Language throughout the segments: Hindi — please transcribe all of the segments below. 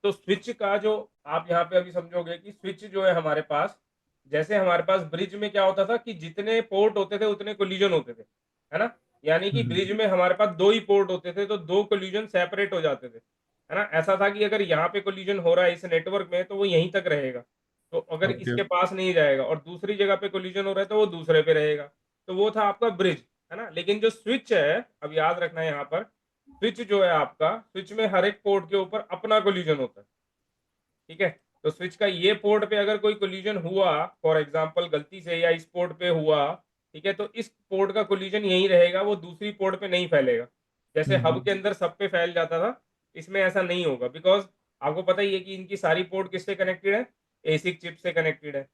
तो स्विच का जो आप यहाँ पे अभी समझोगे कि स्विच जो है हमारे पास, जैसे हमारे पास ब्रिज में क्या होता था कि जितने पोर्ट होते थे उतने कोलिजन होते थे, है ना? यानी कि ब्रिज में हमारे पास 2 ही पोर्ट होते थे, तो 2 कोलिजन सेपरेट हो जाते थे, है ना? ऐसा था कि अगर यहाँ पे कोलिजन हो रहा है इस नेटवर्क में तो वो यहीं तक रहेगा। तो अगर ओके। इसके पास नहीं जाएगा और दूसरी जगह पे कोलिजन हो रहा है तो वो दूसरे पे रहेगा। तो वो था आपका ब्रिज, है ना? लेकिन जो स्विच है, अब याद रखना है यहाँ पर, स्विच जो है आपका, स्विच में हर एक पोर्ट के ऊपर अपना कोलिजन होता है। ठीक है? तो स्विच का ये पोर्ट पे अगर कोई कोलिजन हुआ, फॉर एग्जांपल गलती से या इस पोर्ट पे हुआ, ठीक है? तो इस पोर्ट का कोलिजन यहीं रहेगा, वो दूसरी पोर्ट पे नहीं फैलेगा। जैसे हब के अंदर सब पे फैल जाता था, इसमें ऐसा नहीं होगा, बिकॉज़ आपको पता ही है कि इनकी सारी पोर्ट किससे कनेक्टेड है? एसिक चिप से कनेक्टेड है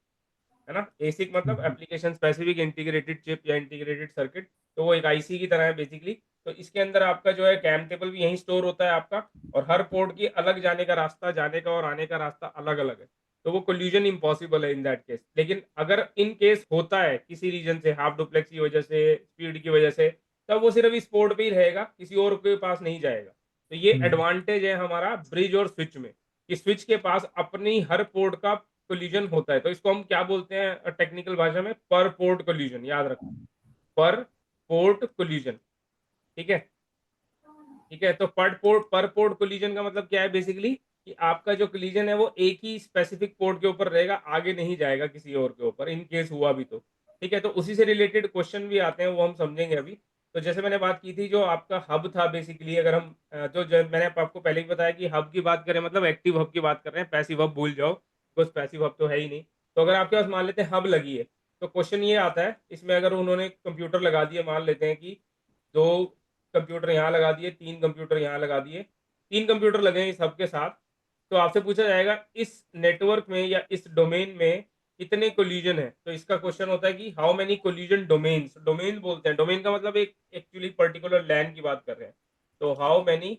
ना? एसिक मतलब एप्लीकेशन स्पेसिफिक इंटीग्रेटेड चिप या इंटीग्रेटेड सर्किट। तो वो एक आईसी की तरह है बेसिकली। तो इसके अंदर आपका जो है कैम टेबल भी यहीं स्टोर होता है आपका, और हर पोर्ट की अलग जाने का रास्ता, जाने का और आने का रास्ता अलग-अलग है। तो वो कोलिजन इम्पॉसिबल है इन दैट केस। लेकिन अगर इन केस होता है किसी रीज़न से, हाफ डुप्लेक्स की वजह से, स्पीड की वजह से, तब वो सिर्फ इस पोर्ट पे ही रहेगा, किसी और के पास नहीं जाएगा। तो ये एडवांटेज है हमारा ब्रिज और स्विच में, कि स्विच के पास अपनी हर पोर्ट का कोलिजन होता है। तो इसको हम क्या बोलते हैं टेक्निकल भाषा में? पर पोर्ट कोलिजन, याद रखना। पर पोर्ट कोलिजन, ठीक है? ठीक है, तो पर पोर्ट कोलिजन का मतलब क्या है बेसिकली, कि आपका जो कोलिजन है वो एक ही स्पेसिफिक पोर्ट के ऊपर रहेगा, आगे नहीं जाएगा किसी और के ऊपर, इन केस हुआ भी तो। ठीक है, तो उसी से रिलेटेड क्वेश्चन भी आते हैं, वो हम समझेंगे अभी। तो जैसे मैंने बात की थी, जो आपका हब था बेसिकली, अगर हम मैंने आपको पहले ही बताया कि हब की बात करें मतलब एक्टिव हब की बात कर रहे हैं, पैसिव हब भूल जाओ, बिकॉज पैसिव हब तो है ही नहीं। तो अगर आपके पास मान लेते हैं हब लगी है, तो क्वेश्चन ये आता है इसमें, अगर उन्होंने कंप्यूटर लगा दिए, मान लेते हैं कि 2 कंप्यूटर यहाँ लगा दिए, 3 कंप्यूटर यहाँ लगा दिए, 3 कंप्यूटर लगे हैं इस हब के साथ, तो आपसे पूछा जाएगा इस नेटवर्क में या इस डोमेन में कितने कोलिजन है? तो इसका क्वेश्चन होता है कि how many collision domains, domain बोलते हैं, डोमेन का मतलब एक एक्चुअली पर्टिकुलर लैन की बात कर रहे हैं। तो हाउ मेनी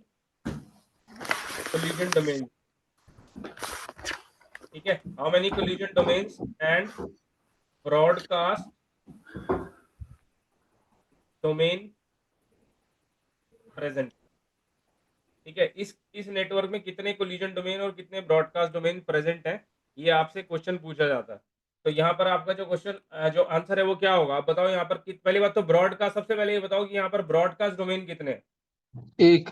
कोलिजन डोमेन, ठीक है? How many collision domains and broadcast domain present. ठीक है, इस नेटवर्क में कितने कोलिजन डोमेन और कितने ब्रॉडकास्ट डोमेन प्रेजेंट हैं, ये आपसे क्वेश्चन पूछा जाता है। तो यहाँ पर आपका जो क्वेश्चन जो आंसर है वो क्या होगा, आप बताओ यहाँ पर पहली बात तो ब्रॉडकास्ट, सबसे पहले ये बताओ कि यहाँ पर ब्रॉडकास्ट डोमेन कितने हैं? एक।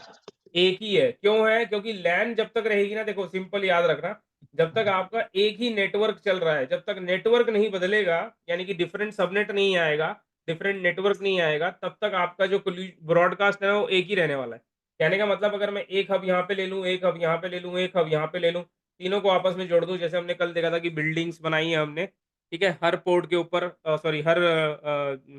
एक ही है। क्यों है? क्योंकि लैन जब तक रहेगी ना, देखो सिंपल याद रखना, जब तक आपका एक ही नेटवर्क चल रहा है, जब तक नेटवर्क नहीं बदलेगा, यानी कि डिफरेंट सबनेट नहीं आएगा, डिफरेंट नेटवर्क नहीं आएगा, तब तक आपका जो ब्रॉडकास्ट है ना वो एक ही रहने वाला है। कहने का मतलब, अगर मैं एक हब यहाँ पे ले लूँ, एक हब यहाँ पे ले लूँ, एक हब यहाँ पे ले लूँ, तीनों को आपस में जोड़ दूँ, जैसे हमने कल देखा था कि बिल्डिंग्स बनाई है हमने, ठीक है? हर पोर्ट के ऊपर सॉरी, हर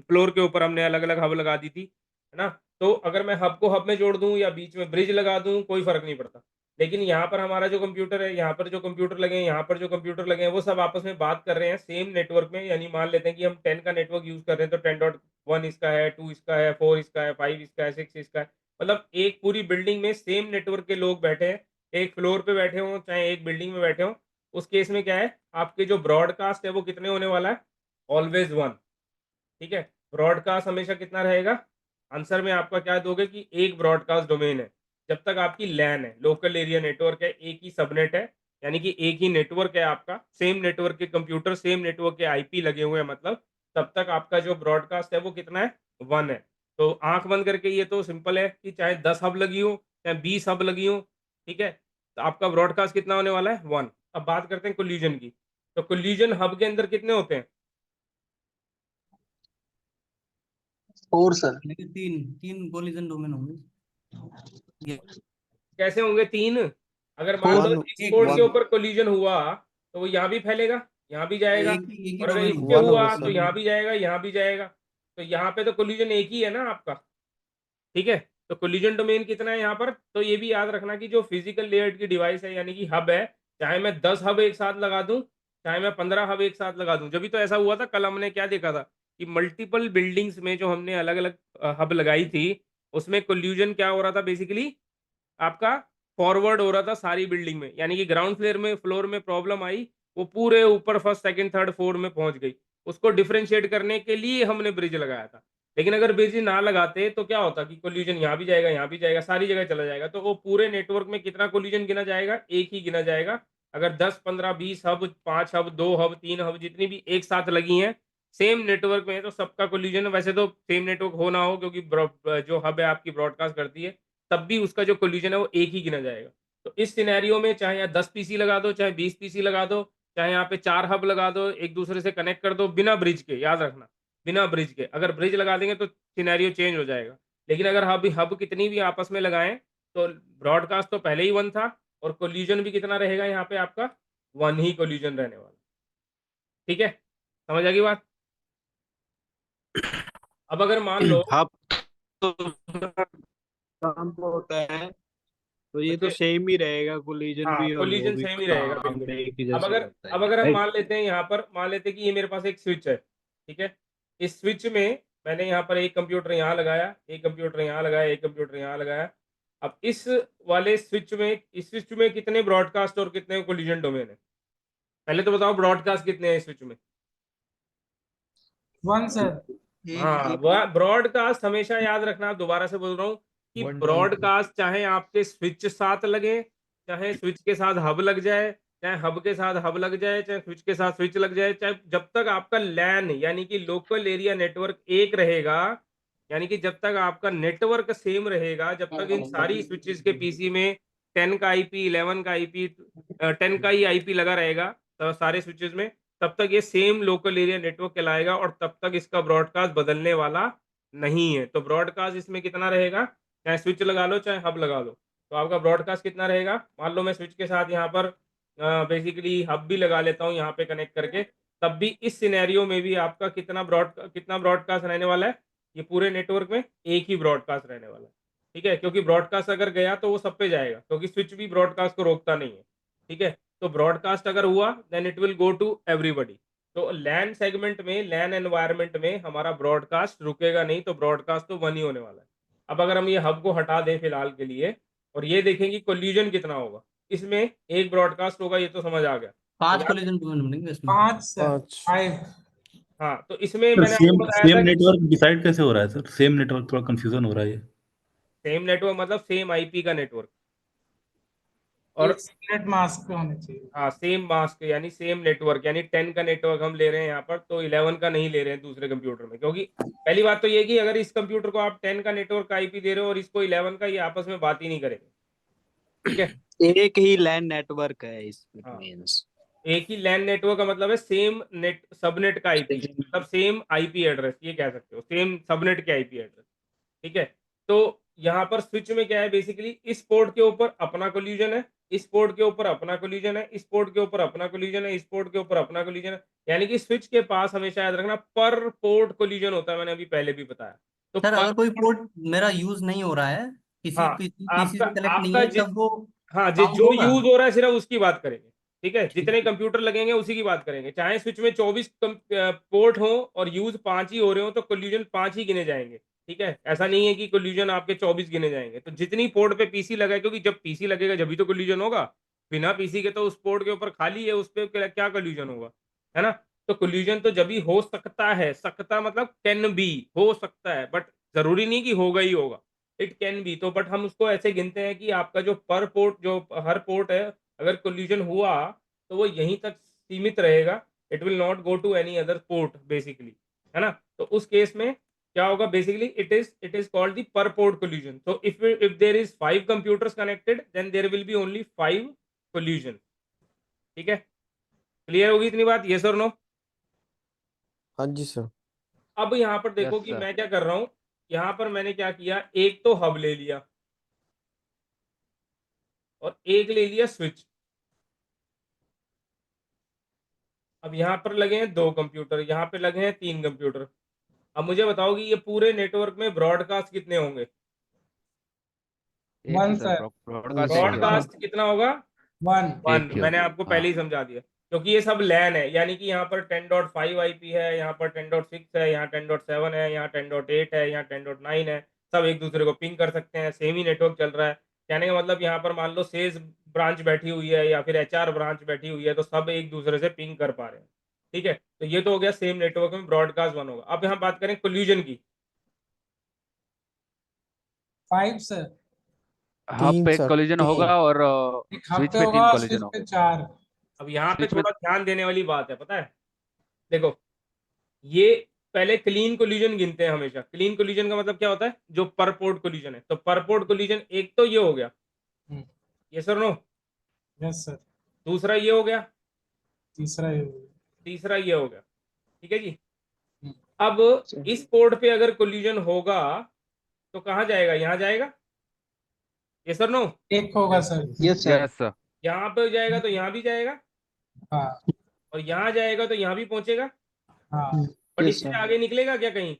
फ्लोर के ऊपर हमने अलग-अलग हब लगा दी थी, है ना? तो अगर मैं हब को हब में जोड़ दूँ या बीच में ब्रिज लगा दूँ, कोई फ़र्क नहीं पड़ता। लेकिन यहाँ पर हमारा जो कंप्यूटर है, यहाँ पर जो कंप्यूटर लगे हैं, यहाँ पर जो कंप्यूटर लगे हैं, वो सब आपस में बात कर रहे हैं सेम नेटवर्क में। यानी मान लेते हैं कि हम 10 का नेटवर्क यूज़ कर रहे हैं, तो 10.1 इसका है, 2 इसका है, 4 इसका है, 5 इसका है, 6 इसका है। मतलब एक पूरी बिल्डिंग में सेम नेटवर्क के लोग बैठे हैं, एक फ्लोर पे बैठे हों, चाहे एक बिल्डिंग में बैठे हों। उस केस में क्या है, आपके जो ब्रॉडकास्ट है वो कितने होने वाला है? ऑलवेज़ 1। ठीक है? ब्रॉडकास्ट हमेशा कितना रहेगा? आंसर में आपका क्या दोगे कि एक ब्रॉडकास्ट डोमेन है। जब तक आपकी लैन है, लोकल एरिया नेटवर्क है, एक ही सबनेट है, यानी कि एक ही नेटवर्क है आपका, सेम नेटवर्क के कंप्यूटर, सेम नेटवर्क के आईपी लगे हुए हैं मतलब, तब तक आपका जो ब्रॉडकास्ट है वो कितना है? 1 है। तो आँख बंद करके ये तो सिंपल है कि चाहे 10 हब लगी हो, चाहे 20 हब लगी हो, ठीक है? तो आपका ब्रॉडकास्ट कितना होने वाला है? 1। अब बात करते हैं कोलिजन की। तो कोलिजन हब के अंदर कितने होते हैं? और सर। लेकिन तीन तीन कोलिजन डोमेन होंगे। ये कैसे होंगे 3? अगर मान लो फोर। इस एक पोर्ट के वन। ऊपर कोलिजन हुआ, तो वो यहाँ भी फैलेगा, यहाँ भी जाएगा, एक ही और अगर डोमेन इसके होगा। वन होगा हुआ तो सर। यहाँ भी जाएगा, यहाँ भी जाएगा। तो यहाँ पे तो कोलिजन एक ही है ना आपका, ठीक है? तो कोलिजन डोमेन कितना है यहाँ पर? तो ये भी याद रखना कि जो फिजिकल लेयर की डिवाइस है, यानी कि हब है, चाहे मैं 10 हब एक साथ लगा दूँ, चाहे मैं 15 हब एक साथ लगा दूँ। जभी तो ऐसा हुआ था, कल हमने क्या देखा था कि मल्टीपल बिल्डिंग्स में जो हमने अलग-अलग हब लगाई थी, उसमें कोल्यूजन क्या हो रहा था बेसिकली, आपका फॉरवर्ड हो रहा था सारी बिल्डिंग में, यानी कि ग्राउंड फ्लोर में प्रॉब्लम आई, वो पूरे ऊपर फर्स्ट, सेकंड, थर्ड, फोर्थ में पहुंच गई। उसको डिफरेंशिएट करने के लिए हमने ब्रिज लगाया था। लेकिन अगर ब्रिज ना लगाते तो क्या होता कि कोलिजन यहाँ भी जाएगा, यहाँ भी जाएगा, सारी जगह चला जाएगा, तो वो पूरे नेटवर्क में कितना कोलिजन गिना जाएगा? एक ही गिना जाएगा। अगर 10 15 20 हब, 5 हब, 2 हब, 3 हब जितनी भी एक साथ लगी हैं सेम नेटवर्क में है, तो सबका कोलिजन, वैसे तो सेम नेटवर्क हो ना हो, क्योंकि जो हब है आपकी ब्रॉडकास्ट करती है, तब भी उसका जो कोलिजन है वो एक ही गिना जाएगा। तो इस सिनेरियो में चाहे यहाँ 10 पीसी लगा दो, चाहे 20 पीसी लगा दो, चाहे यहाँ पे 4 हब लगा दो, एक दूसरे से कनेक्ट कर दो बिना ब्रिज के, याद रखना, बिना ब्रिज के। अगर ब्रिज लगा देंगे तो सिनेरियो चेंज हो जाएगा। लेकिन अगर हब हब कितनी भी आपस में लगाएं, तो ब्रॉडकास्ट तो पहले ही 1 था, और कोलिजन भी कितना रहेगा यहाँ पे आपका? 1 ही कोलिजन रहने वाला। ठीक है, समझ आ गई बात? अब अगर मान लो हाँ, तो काम तो होता है, तो ये तो बच्चे, सेम ही रहेगा, कोलिजन हाँ भी और वो कोलिजन भी सेम ही रहेगा काम बिल्कुल। एक ही अब जैसे अगर करता है, अब अगर हम राइट। मान लेते हैं, यहाँ पर मान लेते हैं कि ये मेरे पास एक स्विच है, ठीक है। इस स्विच में मैंने यहाँ पर एक कंप्यूटर यहाँ लगाया, एक कंप्यूटर यहाँ लगाया, एक कंप्यूटर यहाँ लगाया। अब इस वाले स्विच में, इस स्विच में कितने ब्रॉडकास्ट और कितने कोलिजन डोमेन है? पहले तो बताओ ब्रॉडकास्ट कितने हैं इस स्विच में? 1 सर। हाँ, वह ब्रॉडकास्ट हमेशा याद रखना, दोबारा से बोल रहा हूँ कि ब्रॉडकास्ट चाहे आपके स्विच साथ लगे, चाहे स्विच के साथ हब लग जाए, चाहे हब के साथ हब लग जाए, चाहे स्विच के साथ स्विच लग जाए, चाहे जब तक आपका लैन यानी कि लोकल एरिया नेटवर्क एक रहेगा, यानी कि जब तक आपका नेटवर्क सेम रहेगा, जब तक इन सारी स्विचेस के पीसी में 10 का आईपी, 11 का आईपी, 10 का ही आईपी लगा रहेगा, तो सारे स्विचेस में, तब तक ये सेम लोकल एरिया नेटवर्क कहलाएगा, और तब तक इसका ब्रॉडकास्ट बदलने वाला नहीं है। तो ब्रॉडकास्ट इसमें कितना रहेगा? चाहे स्विच लगा लो, चाहे हब लगा लो, तो आपका ब्रॉडकास्ट कितना रहेगा? मान लो मैं स्विच के साथ यहाँ पर बेसिकली हब भी लगा लेता हूँ यहाँ पे कनेक्ट करके, तब भी इस सिनेरियो में भी आपका कितना ब्रॉडकास्ट रहने वाला है? ये पूरे नेटवर्क में एक ही ब्रॉडकास्ट रहने वाला है। ठीक है, क्योंकि ब्रॉडकास्ट अगर गया तो वो सब पे जाएगा, क्योंकि स्विच भी ब्रॉडकास्ट को रोकता नहीं है। ठीक है, तो ब्रॉडकास्ट अगर हुआ then it will go to everybody. तो लैन सेगमेंट में, लैन एनवायरनमेंट में हमारा ब्रॉडकास्ट रुकेगा नहीं, तो ब्रॉडकास्ट तो 1 ही होने वाला है। अब अगर हम ये हब को हटा दें फिलहाल के लिए, और ये देखें कि कोलिजन कितना होगा, इसमें एक ब्रॉडकास्ट होगा, ये तो समझ आ गया। 5 याद है? कोलिजन डोमेन बनेंगे इसमें। 5 सर, 5। हाँ, तो इसमें सर मैंने आपको सेम बताया सेम था कि नेटवर्क डिसाइड कैसे हो रहा है सर? सेम नेटवर्क, थोड़ा कंफ्यूजन हो रहा है ये। सेम नेटवर्क मतलब सेम आईपी का नेटवर्क, और एक सीक्रेट मास्क पे होने चाहिए। हाँ सेम मास्क, यानी सेम नेटवर्क, यानी 10 का नेटवर्क हम ले रहे हैं यहाँ पर, तो 11 का नहीं ले रहे हैं दूसरे कंप्यूटर में, क्योंकि पहली बात तो ये कि अगर इस कंप्यूटर को आप 10 का नेटवर्क आईपी दे रहे हो और इसको 11 का, ये आपस में बात ही नहीं करेंगे। ठीक है, एक ही लैन नेटवर्क है इसमें हाँ, मींस। एक ही लैन नेटवर्क का मतलब है सेम नेट, सबनेट का आईपी, मतलब सेम आईपी एड्रेस, ये कह सकते हो, सेम सबनेट के आईपी एड्रेस। ठीक है, तो यहाँ पर स्विच में क्या है, बेसिकली इस पोर्ट के ऊपर अपना कोलिजन है, इस पोर्ट के ऊपर अपना कोलिजन है, इस पोर्ट के ऊपर अपना कोलिजन है, इस पोर्ट के ऊपर अपना कोलिजन है, यानी कि स्विच के पास हमेशा याद रखना पर पोर्ट कोलिजन होता है, मैंने अभी पहले भी बताया। तो सर पर, अगर कोई पोर्ट मेरा यूज नहीं हो रहा है, किसी हाँ, पीसी आपका से कनेक्ट नहीं आपका है, तब वो हाँ, काउंट जो होगा? यूज हो रहा है सिर्फ उसकी बात करेंगे। ठीक है, ठीक जितने कंप्यूटर लगेंगे उसी की बात करेंगे, चाहे स्विच में 24 पोर्ट हो और यूज 5 ही हो रहे हो, तो कोलिजन 5 ही गिने जाएंगे। ठीक है, ऐसा नहीं है कि कोलिजन आपके 24 गिने जाएंगे। तो जितनी पोर्ट पे पीसी लगा है, क्योंकि जब पीसी लगेगा जब भी तो कोलिजन होगा, बिना पीसी के तो उस पोर्ट के ऊपर खाली है, उस पर क्या कोलिजन होगा, है ना? तो कोलिजन तो जब भी हो सकता है, सकता मतलब कैन बी, हो सकता है, बट जरूरी नहीं कि होगा ही होगा, इट कैन बी। तो बट हम उसको ऐसे गिनते हैं कि आपका जो पर पोर्ट, जो हर पोर्ट है, अगर कोलिजन हुआ तो वो यहीं तक सीमित रहेगा, it will not go to any other port basically, है ना? तो उस केस में क्या होगा, basically it is called the per port collision. So if there is 5 computers connected, then there will be only 5 collision. ठीक है, क्लियर होगी इतनी बात, यस और नो? हाँ जी सर। अब यहाँ पर देखो यस कि सर। मैं क्या कर रहा हूं, यहाँ पर मैंने क्या किया, एक तो हब ले लिया और एक ले लिया स्विच। अब यहाँ पर लगे हैं 2 कंप्यूटर, यहाँ पे लगे हैं 3 कंप्यूटर। अब मुझे बताओ कि ये पूरे नेटवर्क में ब्रॉडकास्ट कितने होंगे? 1 सर सर। ब्रॉडकास्ट एक ही होगा। ब्रॉडकास्ट कितना होगा? 1। 1। एक ही मैंने होगा। आपको पहले ही समझा दिया, क्योंकि ये सब लैन है, यानी कि यहाँ पर 10.5 आईपी है, यहाँ पर 10.6 है, यहाँ 10.7 है, यहाँ 10.8 है, यहाँ 10.9 है, सब एक दूसरे को पिंग कर सकते हैं, सेम ही नेटवर्क चल रहा है। कहने का मतलब यहाँ पर मान लो सेल्स ब्रांच बैठी हुई है या फिर एचआर ब्रांच बैठी हुई है, तो सब एक दूसरे से पिंग कर पा रहे हैं। ठीक है, तो ये तो हो गया सेम नेटवर्क में ब्रॉडकास्ट 1 होगा। अब यहाँ बात करें कोल्यूजन की, 5 सर। हब तीन पे सर, कोलिजन तीन। होगा और एक स्विच हफ्ते पे होगा 3 और कोलिजन स्विच पे होंगे। 4। अब यहाँ पे स्विच पे थोड़ा ध्यान देने वाली बात है, पता है, देखो ये पहले क्लीन कोलिजन गिनते हैं हमेशा। क्लीन कोलिजन का मतलब क्या होता है, जो पर पोर्ट कोलिजन है। तो पर पोर्ट कोलिजन एक तो ये हो गया, ये सर नो, यस सर। दूसरा ये हो गया, तीसरा ये। तीसरा ये हो गया, ठीक है जी। हम्म। अब इस पोर्ट पे अगर कोलिजन होगा तो कहाँ जाएगा, यहाँ जाएगा, ये सर नो। एक होगा sir. Yes sir. Yes sir. यहाँ पे जाएगा तो यहाँ भी जाएगा, हाँ और यहाँ जाएगा तो यहाँ भी पहुंचेगा, हाँ। बट यस इससे सर। आगे निकलेगा क्या कहीं?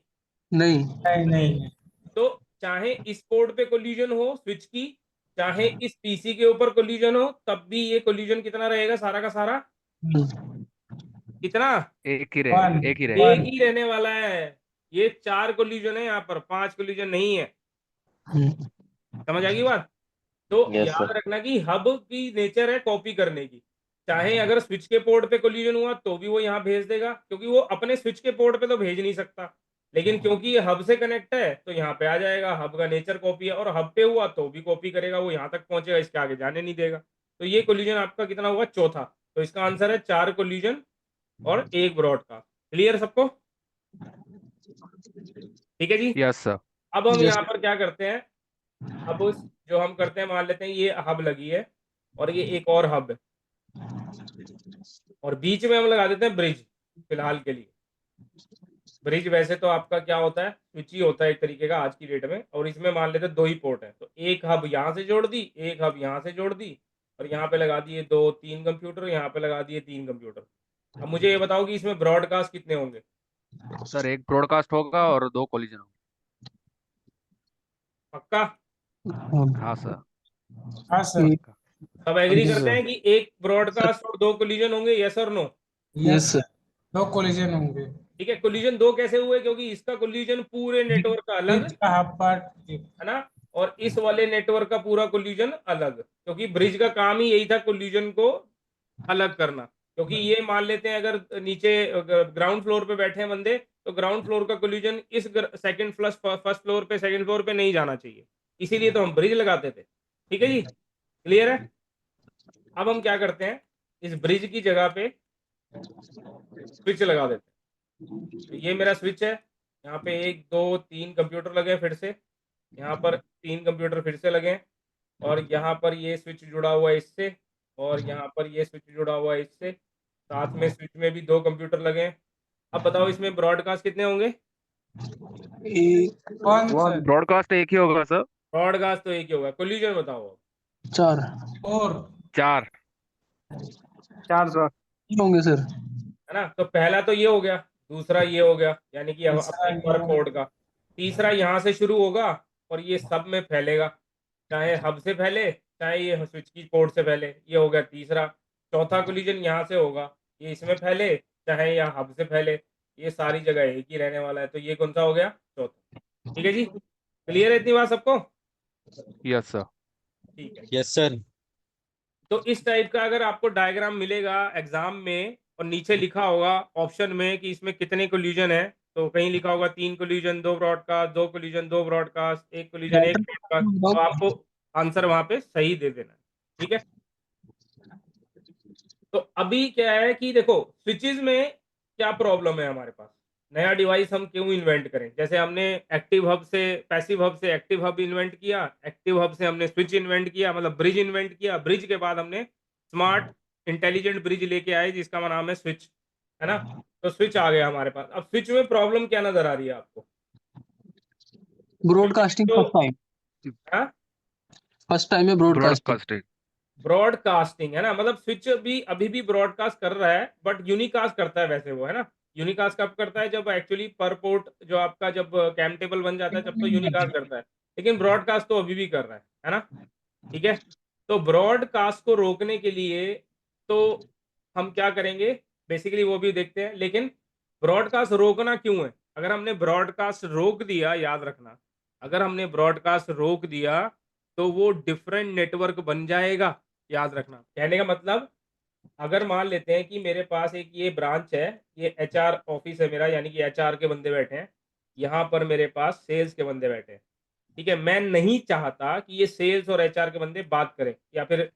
नहीं। नहीं नहीं नहीं। तो चाहे इस पोर्ट पे कोलिजन हो स्विच की, चाहे इस पीसी के ऊपर कोलिजन हो, तब भी ये कोलिजन कितना रहेगा, सारा का सारा कितना, एक ही वन रहेगा, एक ही एक रहेगा। ही रहने वाला है। ये 4 कोलिजन है, यहाँ पर 5 कोलिजन नहीं है। समझ आ गई बात? तो याद रखना कि हब की नेचर है कॉपी करने की। चाहे अगर स्विच के पोर्ट पे कोलिजन हुआ तो भी वो यहाँ भेज देगा, क्योंकि वो अपने स्विच के पोर्ट पे तो भेज नहीं सकता, लेकिन क्योंकि ये हब से कनेक्ट है तो यहाँ पे आ जाएगा। हब का नेचर कॉपी है, और हब पे हुआ तो भी कॉपी करेगा, वो यहाँ तक पहुंचेगा, इसके आगे जाने नहीं देगा। तो ये कोलिजन आपका कितना हुआ, चौथा। तो इसका आंसर है 4 कोलिजन और 1 ब्रॉडकास्ट। क्लियर सबको? ठीक है जी। Yes sir. अब हम Yes, यहाँ पर क्या करते हैं, अब जो हम करते हैं, मान लेते हैं ये हब लगी है और ये एक और हब है, और बीच में हम लगा देते हैं ब्रिज फिलहाल के लिए। ब्रिज वैसे तो आपका क्या होता है, स्विच ही होता है एक तरीके का आज की डेट में, और इसमें मान लेते हैं 2 ही पोर्ट है, तो एक हब यहाँ से जोड़ दी, एक हब यहाँ से जोड़ दी, और यहाँ पे लगा दिए 2-3 कंप्यूटर, यहाँ पे लगा दिए 3 कंप्यूटर। अब मुझे ये बताओ कि इसमें ब्रॉडकास्ट कितने होंगे? सर एक ब्रॉडकास्ट होगा और 2 कोलिजन होंगे। पक्का? हाँ सर। हाँ सर। सब एग्री जी करते सर। हैं कि एक ब्रॉडकास्ट और 2 कोलिजन होंगे, यस और no? Yes sir. Sir. 2 collision होंगे। ठीक है, कोलिजन 2 कैसे हुए, क्योंकि इसका कोलिजन पूरे नेटवर्क का अलग ब्रिज का हाफ पार्ट। है ना, और इस वाले नेटवर्क का पूरा कोलिजन अलग, क्योंकि ब्रिज का काम ही यही था कोलिजन को अलग करना। क्योंकि ये मान लेते हैं अगर नीचे ग्राउंड फ्लोर पे बैठे हैं बंदे, तो ग्राउंड फ्लोर का कोलिजन इस सेकंड फ्लश फर्स्ट फ्लोर पे, सेकंड फ्लोर पे नहीं जाना चाहिए, इसीलिए तो हम ब्रिज लगाते थे। ठीक है जी, क्लियर है? अब हम क्या करते हैं, इस ब्रिज की जगह पे स्विच लगा देते हैं। तो ये मेरा स्विच है, यहाँ पे 1-2-3 कंप्यूटर लगे हैं फिर से, यहाँ पर 3 कंप्यूटर फिर से लगे हैं, और यहाँ पर ये स्विच जुड़ा हुआ है इससे, और यहाँ पर ये स्विच जुड़ा हुआ है इससे, साथ में स्विच में भी 2 कंप्यूटर लगे हैं। अब बताओ इसमें ब्रॉडकास्ट कितने होंगे? एक, कौन सर? ब्रॉडकास्ट एक ही होगा सर। ब्रॉडकास्ट तो एक ही होगा, कोलिजन बताओ अब। 4 4। 4। 4 सर। होंगे सर। है ना, तो पहला तो ये हो गया, दूसरा ये हो गया, यानी कि तीसरा अपने ये पर हो पोर्ट का, तीसरा यहाँ से शुरू होगा और ये सब में फैलेगा, चाहे हब से फैले चाहे ये स्विच की पोर्ट से फैले, ये हो गया तीसरा। चौथा कोलिजन यहाँ से होगा, ये इसमें फैले चाहे या हब से फैले, ये सारी जगह एक ही रहने वाला है, तो ये कौन सा हो गया, चौथा। ठीक है जी, क्लियर है इतनी बात सबको? Yes sir. ठीक है। Yes sir. तो इस टाइप का अगर आपको डायग्राम मिलेगा एग्जाम में, और नीचे लिखा होगा ऑप्शन में कि इसमें कितने कोलिजन है, तो कहीं लिखा होगा 3 collision 2 broadcast, 2 collision 2 broadcast, 1 collision 1 broadcast, तो आपको आंसर वहां पे सही दे देना है। ठीक है, तो अभी क्या है कि देखो स्विचेस में क्या प्रॉब्लम है हमारे पास, नया डिवाइस हम क्यों इन्वेंट करें? जैसे हमने एक्टिव हब से पैसिव हब से एक्टिव हब इन्वेंट किया, एक्टिव हब से हमने स्विच इन्वेंट किया, मतलब ब्रिज इन्वेंट किया, ब्रिज के बाद हमने स्मार्ट इंटेलिजेंट ब्रिज लेके आए जिसका नाम है स्विच, है ना। तो स्विच आ गया हमारे पास। अब स्विच में प्रॉब्लम क्या नजर आ रही है आपको? ब्रॉडकास्टिंग तो फर्स्ट टाइम है ब्रॉडकास्टिंग। ब्रॉडकास्टिंग। ब्रॉडकास्टिंग है ना, मतलब स्विच भी अभी भी ब्रॉडकास्ट कर रहा है, बट यूनिकास्ट करता है वैसे वो, है ना। यूनिकास्ट कब करता है, जब एक्चुअली पर पोर्ट जो आपका जब कैम टेबल बन जाता है तब तो यूनिकास्ट करता है, लेकिन ब्रॉडकास्ट तो अभी भी कर रहा है ना। ठीक है, तो ब्रॉडकास्ट को रोकने के लिए तो हम क्या करेंगे, बेसिकली वो भी देखते हैं। लेकिन ब्रॉडकास्ट रोकना क्यों है? अगर हमने ब्रॉडकास्ट रोक दिया, याद रखना, अगर हमने ब्रॉडकास्ट रोक दिया तो वो डिफरेंट नेटवर्क बन जाएगा। याद रखना, कहने का मतलब, अगर मान लेते हैं कि मेरे पास एक ये ब्रांच है, ये एचआर ऑफिस है मेरा, यानी कि एचआर के बंदे बैठे हैं, यहाँ पर मेरे पास सेल्स के बंदे बैठे हैं, ठीक है, मैं नहीं चाहता कि ये सेल्स और एचआर के बंदे बात करें, या फिर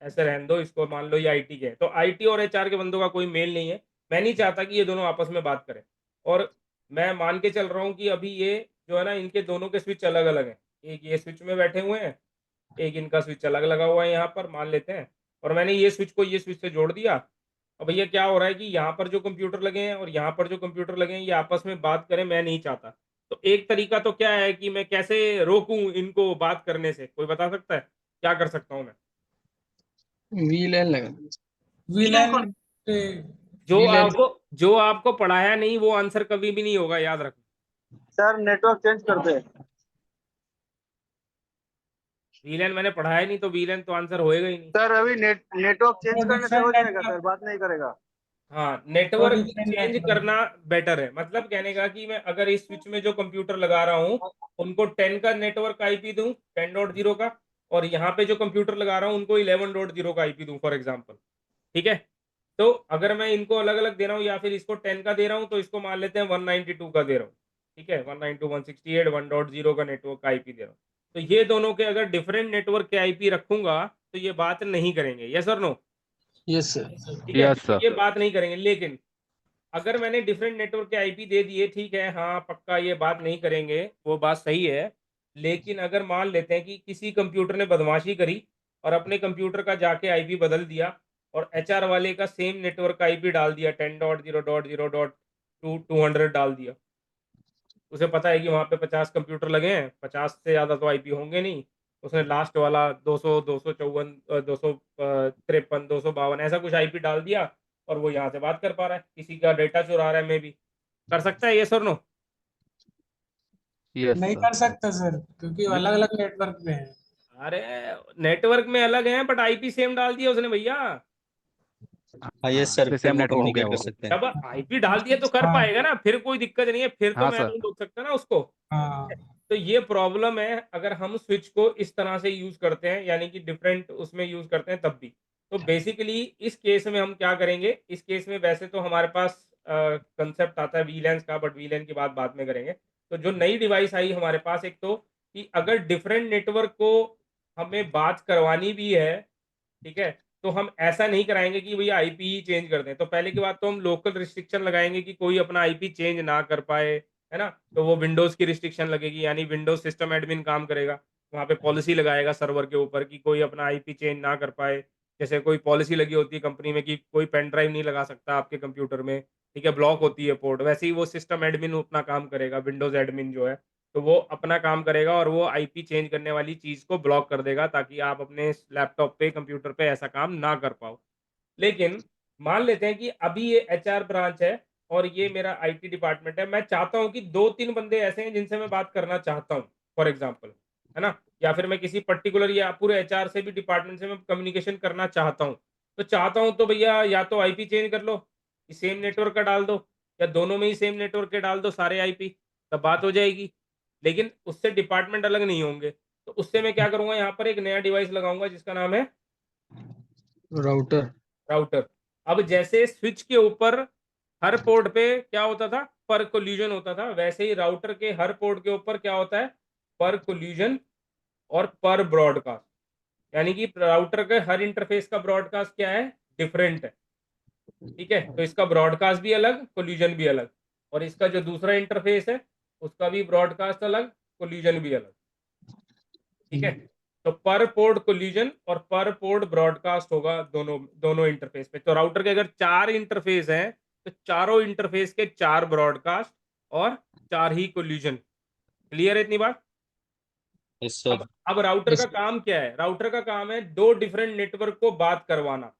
ऐसे रहने दो इसको, मान लो ये आईटी के है, तो आईटी और एचआर के बंदों का कोई मेल नहीं है, मैं नहीं चाहता कि ये दोनों आपस में बात करें। और मैं मान के चल रहा हूँ कि अभी ये जो है ना, इनके दोनों के स्विच अलग अलग हैं, एक ये स्विच में बैठे हुए हैं, एक इनका स्विच अलग लगा हुआ है यहाँ पर, मान लेते हैं, और मैंने ये स्विच को ये स्विच से जोड़ दिया। अब भैया क्या हो रहा है कि यहाँ पर जो कंप्यूटर लगे हैं और यहाँ पर जो कंप्यूटर लगे हैं, ये आपस में बात करें, मैं नहीं चाहता। तो एक तरीका तो क्या है कि मैं कैसे रोकूं इनको बात करने से, कोई बता सकता है क्या कर सकता हूँ मैं? VLAN लगा VLAN जो आपको पढ़ाया नहीं वो आंसर कभी भी नहीं होगा, याद रखना। सर नेटवर्क चेंज कर दे। वीलैन मैंने पढ़ाया नहीं, तो वीलैन तो आंसर होएगा ही नहीं। सर अभी नेटवर्क चेंज वो करने से हो different जाएगा सर, network- बात नहीं करेगा। हाँ, नेटवर्क different चेंज network। करना बेटर है, मतलब कहने का कि मैं अगर इस स्विच में जो कंप्यूटर लगा रहा हूँ उनको 10 का नेटवर्क आईपी दूं, 10.0 का, और यहाँ पे जो कंप्यूटर लगा रहा हूँ उनको 11.0 का आईपी दूं फॉर एग्जांपल। ठीक है, तो अगर मैं इनको अलग अलग दे रहा हूँ, या फिर इसको 10 का दे रहा हूँ, तो इसको मान लेते हैं 192 का दे रहा हूँ। ठीक है, 192.168 1.0 का नेटवर्क का आईपी दे रहा हूँ। तो ये दोनों के अगर डिफरेंट नेटवर्क के आईपी रखूंगा तो ये बात नहीं करेंगे, यस और नो? Yes sir. ठीक है, तो ये बात नहीं करेंगे। लेकिन अगर मैंने डिफरेंट नेटवर्क के आईपी दे दिए, ठीक है, हाँ पक्का ये बात नहीं करेंगे, वो बात सही है। लेकिन अगर मान लेते हैं कि किसी कंप्यूटर ने बदमाशी करी और अपने कंप्यूटर का जाके आईपी बदल दिया और एचआर वाले का सेम नेटवर्क का आईपी डाल दिया, 10.0.0.200 डाल दिया, उसे पता है कि वहाँ पे 50 कंप्यूटर लगे हैं, 50 से ज़्यादा तो आईपी होंगे नहीं, उसने लास्ट वाला 200 254 253 252 ऐसा कुछ आईपी डाल दिया, और वो यहाँ से बात कर पा रहा है, किसी का डेटा चुरा रहा है, मे भी कर सकता है, ये सर नो? नहीं कर सकता सर, क्योंकि अलग अलग नेटवर्क पे है। अरे नेटवर्क में अलग है बट आईपी सेम डाल दिया उसने भैया। हाँ ये सर फिर वो कम्युनिकेट कर सकते हैं। जब आईपी डाल दिया तो कर हाँ पाएगा ना, फिर कोई दिक्कत नहीं है, फिर तो मैं नहीं रोक सकता ना उसको। हाँ तो ये प्रॉब्लम है अगर हम स्विच को इस तरह से यूज करते हैं, यानी कि डिफरेंट उसमें यूज करते हैं तब भी। तो बेसिकली इस केस में हम क्या करेंगे, इस केस में वैसे तो हमारे पास कंसेप्ट आता है वीलैन का, बट वीलैन की बात बाद में करेंगे। तो जो नई डिवाइस आई हमारे पास, एक तो कि अगर डिफरेंट नेटवर्क को हमें बात करवानी भी है, ठीक है, तो हम ऐसा नहीं कराएंगे कि भैया आईपी ही चेंज कर दें। तो पहले की बात तो हम लोकल रिस्ट्रिक्शन लगाएंगे कि कोई अपना आईपी चेंज ना कर पाए, है ना। तो वो विंडोज की रिस्ट्रिक्शन लगेगी, यानी विंडोज सिस्टम एडमिन काम करेगा, वहाँ पे पॉलिसी लगाएगा सर्वर के ऊपर कि कोई अपना आईपी चेंज ना कर पाए। जैसे कोई पॉलिसी लगी होती है कंपनी में कि कोई पेन ड्राइव नहीं लगा सकता आपके कंप्यूटर में, ठीक है, ब्लॉक होती है पोर्ट, वैसे ही वो सिस्टम एडमिन अपना काम करेगा, विंडोज एडमिन जो है, तो वो अपना काम करेगा और वो आईपी चेंज करने वाली चीज को ब्लॉक कर देगा, ताकि आप अपने लैपटॉप पे कंप्यूटर पे ऐसा काम ना कर पाओ। लेकिन मान लेते हैं कि अभी ये एचआर ब्रांच है और ये मेरा आईटी डिपार्टमेंट है, मैं चाहता हूं कि 2-3 बंदे ऐसे हैं जिनसे मैं बात करना चाहता हूं, फॉर एग्जांपल, है ना, या फिर मैं किसी पर्टिकुलर या पूरे एचआर से भी डिपार्टमेंट से मैं कम्युनिकेशन करना चाहता हूं। तो चाहता हूं तो भैया या तो आईपी चेंज कर लो, सेम नेटवर्क का डाल दो, या दोनों में ही सेम नेटवर्क के डाल दो सारे आईपी, तब बात हो जाएगी। लेकिन उससे डिपार्टमेंट अलग नहीं होंगे। तो उससे मैं क्या करूंगा, यहाँ पर एक नया डिवाइस लगाऊंगा जिसका नाम है राउटर। राउटर। अब जैसे स्विच के ऊपर हर पोर्ट पे क्या होता था, पर कोलिजन होता था, वैसे ही राउटर के हर पोर्ट के ऊपर क्या होता है, पर कोलिजन और पर ब्रॉडकास्ट। यानी कि राउटर के हर इंटरफेस का ब्रॉडकास्ट क्या है, डिफरेंट है। ठीक है, तो इसका ब्रॉडकास्ट भी अलग, कोलिजन भी अलग, और इसका जो दूसरा इंटरफेस है उसका भी ब्रॉडकास्ट अलग, कोलिजन भी अलग। ठीक है, तो पर पोर्ट कोलिजन और पर पोर्ट ब्रॉडकास्ट होगा दोनों इंटरफेस पे। तो राउटर के अगर 4 इंटरफेस हैं तो चारों इंटरफेस के 4 ब्रॉडकास्ट और 4 ही कोलिजन। क्लियर है इतनी बात? Yes sir. अब राउटर का काम क्या है, राउटर का काम है 2 डिफरेंट नेटवर्क को बात करवाना,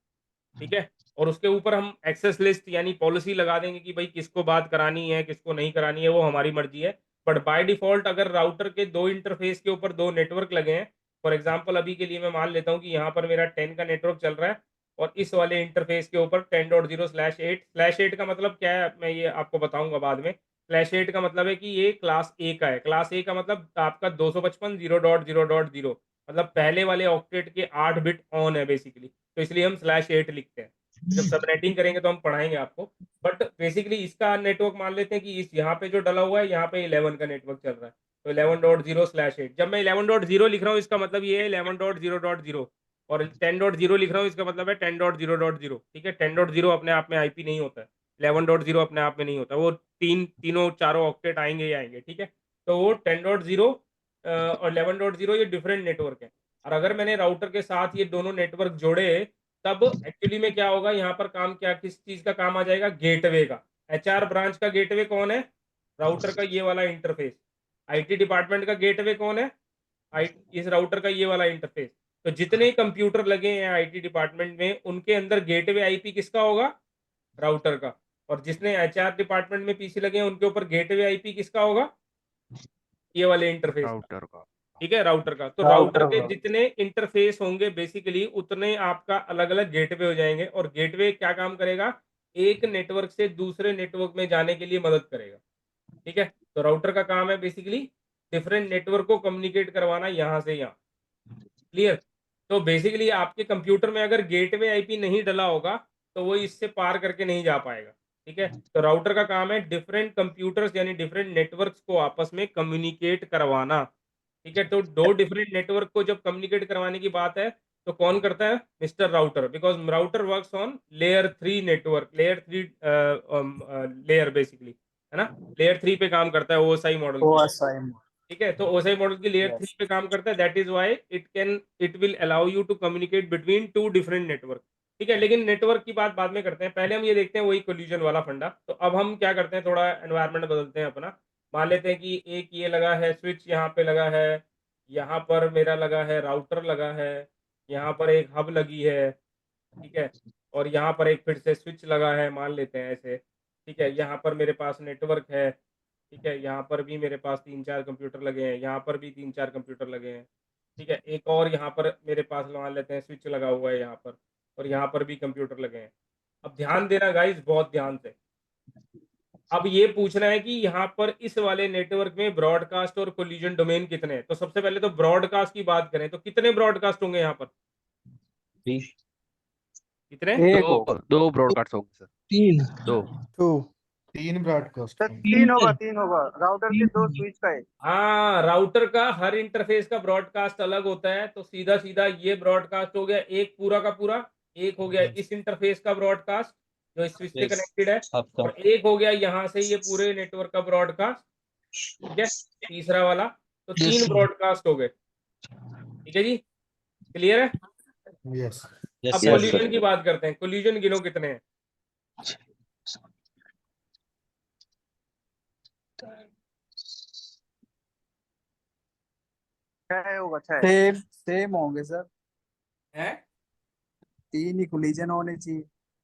ठीक है, और उसके ऊपर हम एक्सेस लिस्ट यानी पॉलिसी लगा देंगे कि भाई किसको बात करानी है किसको नहीं करानी है, वो हमारी मर्जी है। बट बाय डिफॉल्ट अगर राउटर के 2 इंटरफेस के ऊपर 2 नेटवर्क लगे हैं, फॉर एग्जांपल अभी के लिए मैं मान लेता हूं कि यहाँ पर मेरा 10 का नेटवर्क चल रहा है और इस वाले इंटरफेस के ऊपर 10.0/8 का मतलब क्या है मैं ये आपको बताऊंगा बाद में। /8 का मतलब है कि ये क्लास ए का है, क्लास ए का मतलब आपका 255.0.0.0, मतलब पहले वाले ऑक्टेट के 8 बिट ऑन है बेसिकली, तो इसलिए हम /8 लिखते हैं। जब सबनेटिंग करेंगे तो हम पढ़ाएंगे आपको। बट बेसिकली इसका नेटवर्क मान लेते हैं कि इस यहाँ पे जो डला हुआ है यहाँ पे 11 का नेटवर्क चल रहा है, तो 11.0/8। जब मैं 11.0 लिख रहा हूँ इसका मतलब ये है 11.0.0, और 10.0 लिख रहा हूँ इसका मतलब है 10.0.0। ठीक है, 10.0 अपने आप में आईपी नहीं होता है, 11.0 अपने आप में नहीं होता, वो तीनों चारों ऑक्टेट आएंगे ही आएंगे। ठीक है, तो वो 10.0 और 11.0 ये डिफरेंट नेटवर्क है। और अगर मैंने राउटर के साथ ये दोनों नेटवर्क जोड़े तब एक्चुअली में क्या होगा, यहाँ पर काम क्या, किस चीज का काम आ जाएगा, गेटवे का। एचआर ब्रांच का गेटवे कौन है, राउटर का ये वाला इंटरफेस। आईटी डिपार्टमेंट का गेटवे कौन है, इस राउटर का ये वाला इंटरफेस। तो जितने कंप्यूटर लगे हैं आईटी डिपार्टमेंट में उनके अंदर गेटवे आईपी किसका होगा, राउटर का। और जिसने एचआर डिपार्टमेंट में पीसी लगे हैं उनके ऊपर गेटवे आईपी किसका होगा, ये वाले इंटरफेस का। राउटर का। ठीक है, राउटर का। तो राउटर के जितने इंटरफेस होंगे बेसिकली उतने आपका अलग अलग गेटवे हो जाएंगे। और गेटवे क्या काम करेगा, एक नेटवर्क से दूसरे नेटवर्क में जाने के लिए मदद करेगा। ठीक है, तो राउटर का काम है बेसिकली डिफरेंट नेटवर्क को कम्युनिकेट करवाना यहाँ से यहाँ। क्लियर। तो बेसिकली आपके कंप्यूटर में अगर गेटवे आईपी नहीं डला होगा तो वो इससे पार करके नहीं जा पाएगा। ठीक है, तो राउटर का काम है डिफरेंट कंप्यूटर्स यानी डिफरेंट नेटवर्क्स को आपस में कम्युनिकेट करवाना। ठीक है, तो दो डिफरेंट नेटवर्क को जब कम्युनिकेट करवाने की बात है तो कौन करता है, mister router, because router works on layer 3 network, layer 3 layer basically, है ना, लेयर 3 पे काम करता है ओएसआई मॉडल। ठीक है, तो ओएसआई मॉडल की लेयर 3 पे काम करता है, that is why it will allow you to communicate between 2 different network. ठीक है, लेकिन नेटवर्क की बात बाद में करते हैं, पहले हम ये देखते हैं वही कोलिजन वाला फंडा। तो अब हम क्या करते हैं, थोड़ा एनवायरनमेंट बदलते हैं अपना। मान लेते हैं कि एक ये लगा है स्विच, यहाँ पे लगा है, यहाँ पर मेरा लगा है राउटर लगा है, यहाँ पर एक हब लगी है। ठीक है, और यहाँ पर एक फिर से स्विच लगा है, मान लेते हैं ऐसे। ठीक है, यहाँ पर मेरे पास नेटवर्क है। ठीक है, यहाँ पर भी मेरे पास 3-4 कंप्यूटर लगे हैं, यहाँ पर भी 3-4 कंप्यूटर लगे हैं। ठीक है, एक और यहाँ पर मेरे पास मान लेते हैं स्विच लगा हुआ है यहाँ पर, और यहाँ पर भी कंप्यूटर लगे हैं। अब ध्यान देना गाइस, बहुत ध्यान से। अब ये पूछना है कि यहाँ पर इस वाले नेटवर्क में ब्रॉडकास्ट और कोलिजन डोमेन कितने हैं। तो सबसे पहले तो ब्रॉडकास्ट की बात करें तो कितने ब्रॉडकास्ट होंगे यहाँ पर, कितने, दो ब्रॉडकास्ट होंगे सर। 3 दो। 3 ब्रॉडकास्ट। तीन होगा राउटर के 2 स्विच का है। हाँ, राउटर का हर इंटरफेस का ब्रॉडकास्ट अलग होता है। तो सीधा सीधा ये ब्रॉडकास्ट हो गया एक पूरा का पूरा, एक हो गया इस इंटरफेस का ब्रॉडकास्ट जो इस स्विच से कनेक्टेड है, और एक हो गया यहाँ से ये पूरे नेटवर्क का ब्रॉडकास्ट। ठीक है, तीसरा वाला, तो 3 ब्रॉडकास्ट हो गए। ठीक है जी, क्लियर है। यस। अब कोलिजन की बात करते हैं, कोलिजन गिनो कितने हैं। सेम होंगे सर, हैं 3 ही कोलिजन होने चाहिए।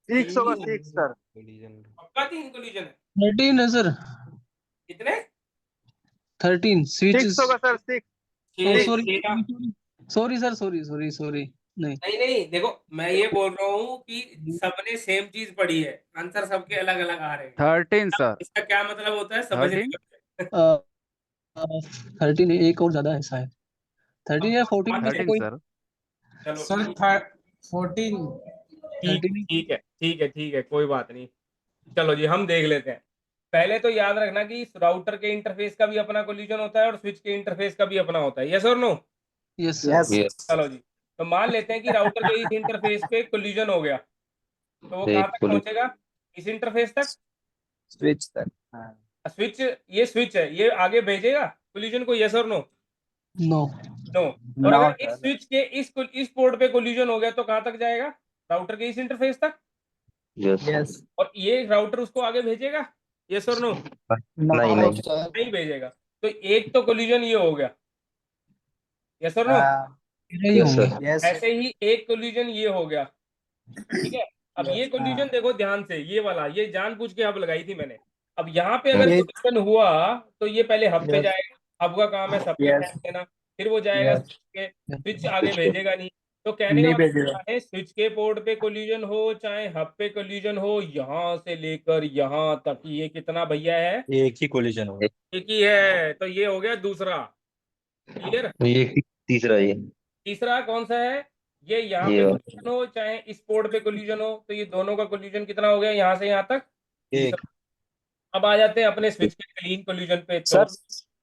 6 होगा 6 सर। पक्का 3 कोलिजन है, 13 है सर, कितने, 13 स्विच। 6 होगा सर 6। सॉरी सर, सॉरी नहीं। नहीं देखो, मैं ये बोल रहा हूँ कि सबने सेम चीज पढ़ी है, आंसर सबके अलग अलग आ रहे हैं। 13 सर। इसका क्या मतलब होता है समझ नहीं 13 एक और ज्यादा है शायद, 13 या 14 में से 13 कोई। सर। चलो सर 14। ठीक है, कोई बात नहीं। चलो जी, हम देख लेते हैं। पहले तो याद रखना कि इस राउटर के इंटरफेस का भी अपना कोलिजन होता है और स्विच के इंटरफेस का भी अपना होता है, यस और नो। यस चलो जी, तो मान लेते हैं कि राउटर के इस इंटरफेस पे कोलिजन हो गया, तो वो कहाँ तक पहुंचेगा, इस इंटरफेस तक, स्विच तक। स्विच, ये स्विच है, ये आगे भेजेगा कोलिजन को, यस और नो। नो। और अगर इस स्विच के इस पोर्ट पे कोलिजन हो गया तो कहाँ तक जाएगा, राउटर के इस इंटरफेस तक। यस। और ये राउटर उसको आगे भेजेगा, यस और नो। नहीं भेजेगा। तो एक तो कोलिजन ये हो गया, यस और नो। यही होंगे। ऐसे ही एक कोलिजन ये हो गया। ठीक है, अब ये कोलिजन देखो ध्यान से, ये वाला, ये जानबूझ के हब लगाई थी मैंने। अब यहाँ पे अगर कोलिजन हुआ तो ये पहले हब पे जाएगा, हब का काम है सब पे ध्यान देना, फिर वो जाएगा स्विच के, स्विच आगे भेजेगा नहीं। तो कहने का मतलब है स्विच के पोर्ट पे कोलिजन हो चाहे हब पे कोलिजन हो, यहाँ से लेकर यहाँ तक ये कितना भैया है, एक ही कोलिजन होगा। एक ही है। तो ये हो गया दूसरा, क्लियर। तीसरा कौन सा है, ये यहाँ पे कोलिजन हो चाहे इस पोर्ट पे कोलिजन हो, तो ये दोनों का कोलिजन कितना हो गया, यहाँ से यहाँ तक एक। अब आ जाते हैं अपने स्विच के क्लीन कोलिजन पे। तो सर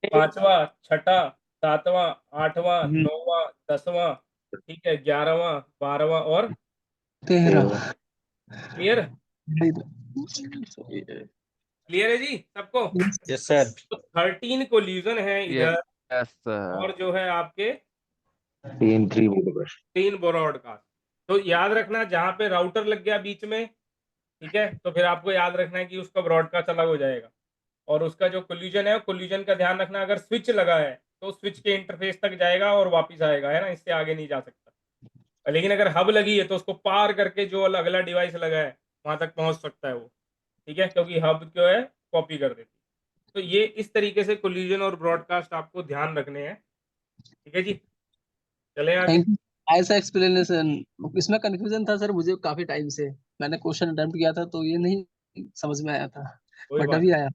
पांचवा, छठा, सातवां, आठवां, नौवां, 10वां, ठीक है, 11वां, 12वां और 13। क्लियर। क्लियर है जी सबको। Yes sir. तो 13 कोलिजन है इधर यस सर। और जो है आपके 3 3 ब्रॉडकास्ट। तो याद रखना जहां पे राउटर लग गया बीच में, ठीक है, तो फिर आपको याद रखना है कि उसका ब्रॉडकास्ट अलग हो जाएगा। और उसका जो कोलिजन है, कोलिजन का ध्यान रखना, अगर स्विच लगा है तो स्विच के इंटरफेस तक जाएगा और वापस आएगा, है ना, इससे आगे नहीं जा सकता। लेकिन अगर हब लगी है तो उसको पार करके जो अगला डिवाइस लगा है वहां तक पहुंच सकता है वो, ठीक है, क्योंकि हब जो है कॉपी कर देती है। तो ये इस तरीके से कोलिजन और ब्रॉडकास्ट आपको ध्यान रखने हैं, ठीक है जी। चले आगे। Thank you. ऐसा एक्सप्लेनेशन, इसमें कंफ्यूजन था सर मुझे काफी टाइम से। मैंने क्वेश्चन अटेम्प्ट किया था तो ये नहीं समझ में आया था, कोई बट बात अभी आया।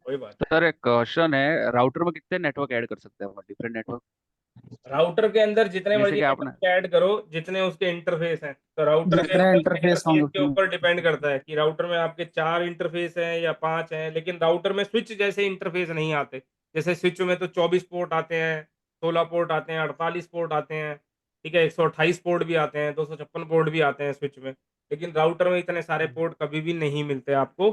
कोई बात सर एक क्वेश्चन है, राउटर में कितने नेटवर्क ऐड कर सकते हैं, डिफरेंट नेटवर्क? राउटर के अंदर जितने जैसे मर्जी कि आपने नेटवर्क ऐड करो, जितने उसके इंटरफेस हैं। तो राउटर के जितने अंदर इंटरफेस इंटरफेस होंगे के उतने। ऊपर डिपेंड करता है कि राउटर में आपके 4 इंटरफेस हैं या 5 हैं। लेकिन राउटर में स्विच जैसे इंटरफेस नहीं आते। जैसे स्विच में तो 24 पोर्ट आते हैं, 16 पोर्ट आते हैं, 48 पोर्ट आते हैं, ठीक है, 128 पोर्ट भी आते हैं, 256 पोर्ट भी आते हैं स्विच में। लेकिन राउटर में इतने सारे पोर्ट कभी भी नहीं मिलते आपको।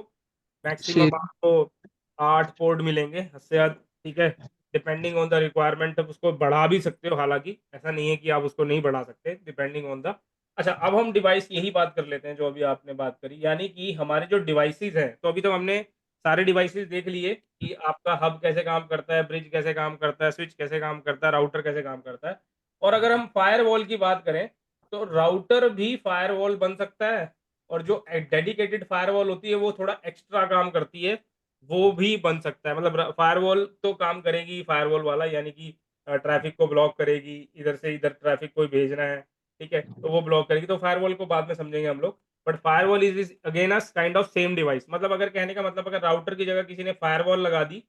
Maximum share. आपको 8 पोर्ट मिलेंगे हद से ज्यादा, ठीक है। डिपेंडिंग ऑन द रिक्वायरमेंट आप उसको बढ़ा भी सकते हो, हालांकि ऐसा नहीं है कि आप उसको नहीं बढ़ा सकते, डिपेंडिंग ऑन द। अच्छा, अब हम डिवाइस यही बात कर लेते हैं जो अभी आपने बात करी, यानी कि हमारे जो डिवाइसेस हैं। तो अभी तो हमने सारे डिवाइसेस देख लिए कि आपका हब कैसे काम करता है, ब्रिज कैसे काम करता है, स्विच कैसे काम करता है, राउटर कैसे काम करता है। और अगर हम फायरवॉल की बात करें तो राउटर भी फायरवॉल बन सकता है, और जो डेडिकेटेड फायरवॉल होती है वो थोड़ा एक्स्ट्रा काम करती है, वो भी बन सकता है। मतलब फायरवॉल तो काम करेगी फायरवॉल वाला, यानी कि ट्रैफिक को ब्लॉक करेगी, इधर से इधर ट्रैफिक कोई भेजना है, ठीक है, तो वो ब्लॉक करेगी। तो फायरवॉल को बाद में समझेंगे हम लोग। But firewall is again a kind of same device. मतलब अगर कहने का मतलब, अगर राउटर की जगह किसी ने फायरवॉल लगा दी,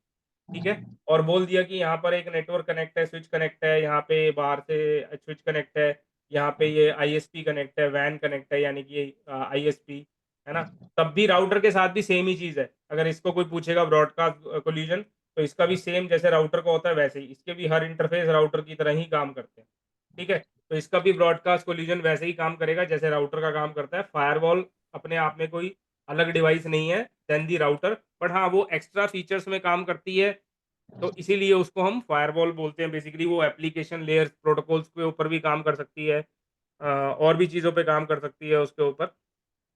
ठीक है, और बोल दिया कि यहाँ पर एक नेटवर्क कनेक्ट है, स्विच कनेक्ट है, यहाँ पे बाहर से स्विच कनेक्ट है, यहाँ पे ये आईएसपी कनेक्ट है, वैन कनेक्ट है, यानी कि आईएसपी, है ना, तब भी राउटर के साथ भी सेम ही चीज है। अगर इसको कोई पूछेगा ब्रॉडकास्ट कोलिजन, तो इसका भी सेम जैसे राउटर का होता है वैसे ही इसके भी हर इंटरफेस राउटर की तरह ही काम करते हैं, ठीक है। तो इसका भी ब्रॉडकास्ट कोलिजन वैसे ही काम करेगा जैसे राउटर का काम करता है। फायरवॉल अपने आप में कोई अलग डिवाइस नहीं है देन दी राउटर, बट हाँ वो एक्स्ट्रा फीचर्स में काम करती है, तो इसीलिए उसको हम फायरवॉल बोलते हैं। बेसिकली वो एप्लीकेशन लेयर प्रोटोकॉल्स के ऊपर भी काम कर सकती है, और भी चीज़ों पे काम कर सकती है उसके ऊपर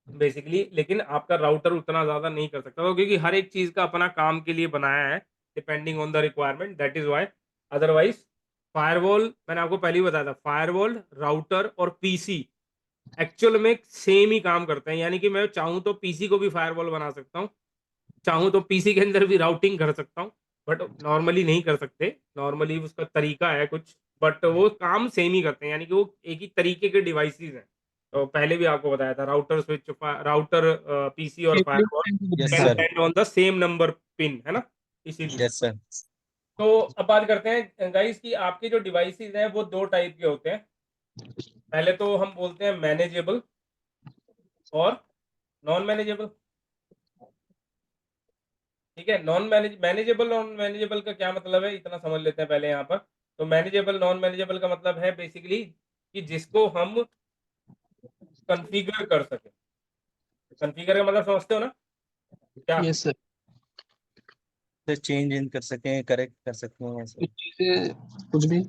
बेसिकली। लेकिन आपका राउटर उतना ज़्यादा नहीं कर सकता, क्योंकि हर एक चीज़ का अपना काम के लिए बनाया है, depending on the requirement, that is why. Otherwise firewall, मैंने आपको पहले ही बताया था, फायरवॉल, राउटर और पीसी एक्चुअल में सेम ही काम करते हैं। यानी कि मैं चाहूँ तो पीसी को भी फायरवॉल बना सकता हूँ, चाहूँ तो पीसी के अंदर भी राउटिंग कर सकता हूँ, बट नॉर्मली नहीं कर सकते। नॉर्मली उसका तरीका है कुछ, बट वो काम सेम ही करते हैं, यानी कि वो एक ही तरीके के डिवाइसेस हैं। तो पहले भी आपको बताया था, राउटर स्विच, राउटर, पीसी और firewall yes can sir. Stand on the same number pin, है ना, इसीलिए। Yes sir. तो अब बात करते हैं गाइस कि आपके जो डिवाइसेस हैं वो 2 टाइप के होते हैं। पहले तो हम बोलते हैं मैनेजेबल और नॉन मैनेजेबल, ठीक है। मैनेजेबल नॉन मैनेजेबल का क्या मतलब है, इतना समझ लेते हैं पहले यहाँ पर। तो मैनेजेबल नॉन मैनेजेबल का मतलब है बेसिकली कि जिसको हम कॉन्फ़िगर कर सके। कॉन्फ़िगर का मतलब समझते हो ना क्या? Yes sir. तो चेंज इन कर सकें, करेक्ट कर सकते हैं ऐसे। कुछ चीजें कुछ भी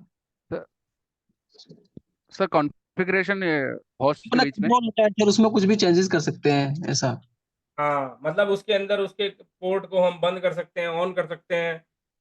सर कॉन्फ़िगरेशन होस्ट के अपना बीच में। कंट्रोल होता है सर, उसमें कुछ भी चेंजेस कर सकते हैं ऐसा। हाँ, मतलब उसके अंदर उसके पोर्ट को हम बंद कर सकते हैं, ऑन कर सकते हैं,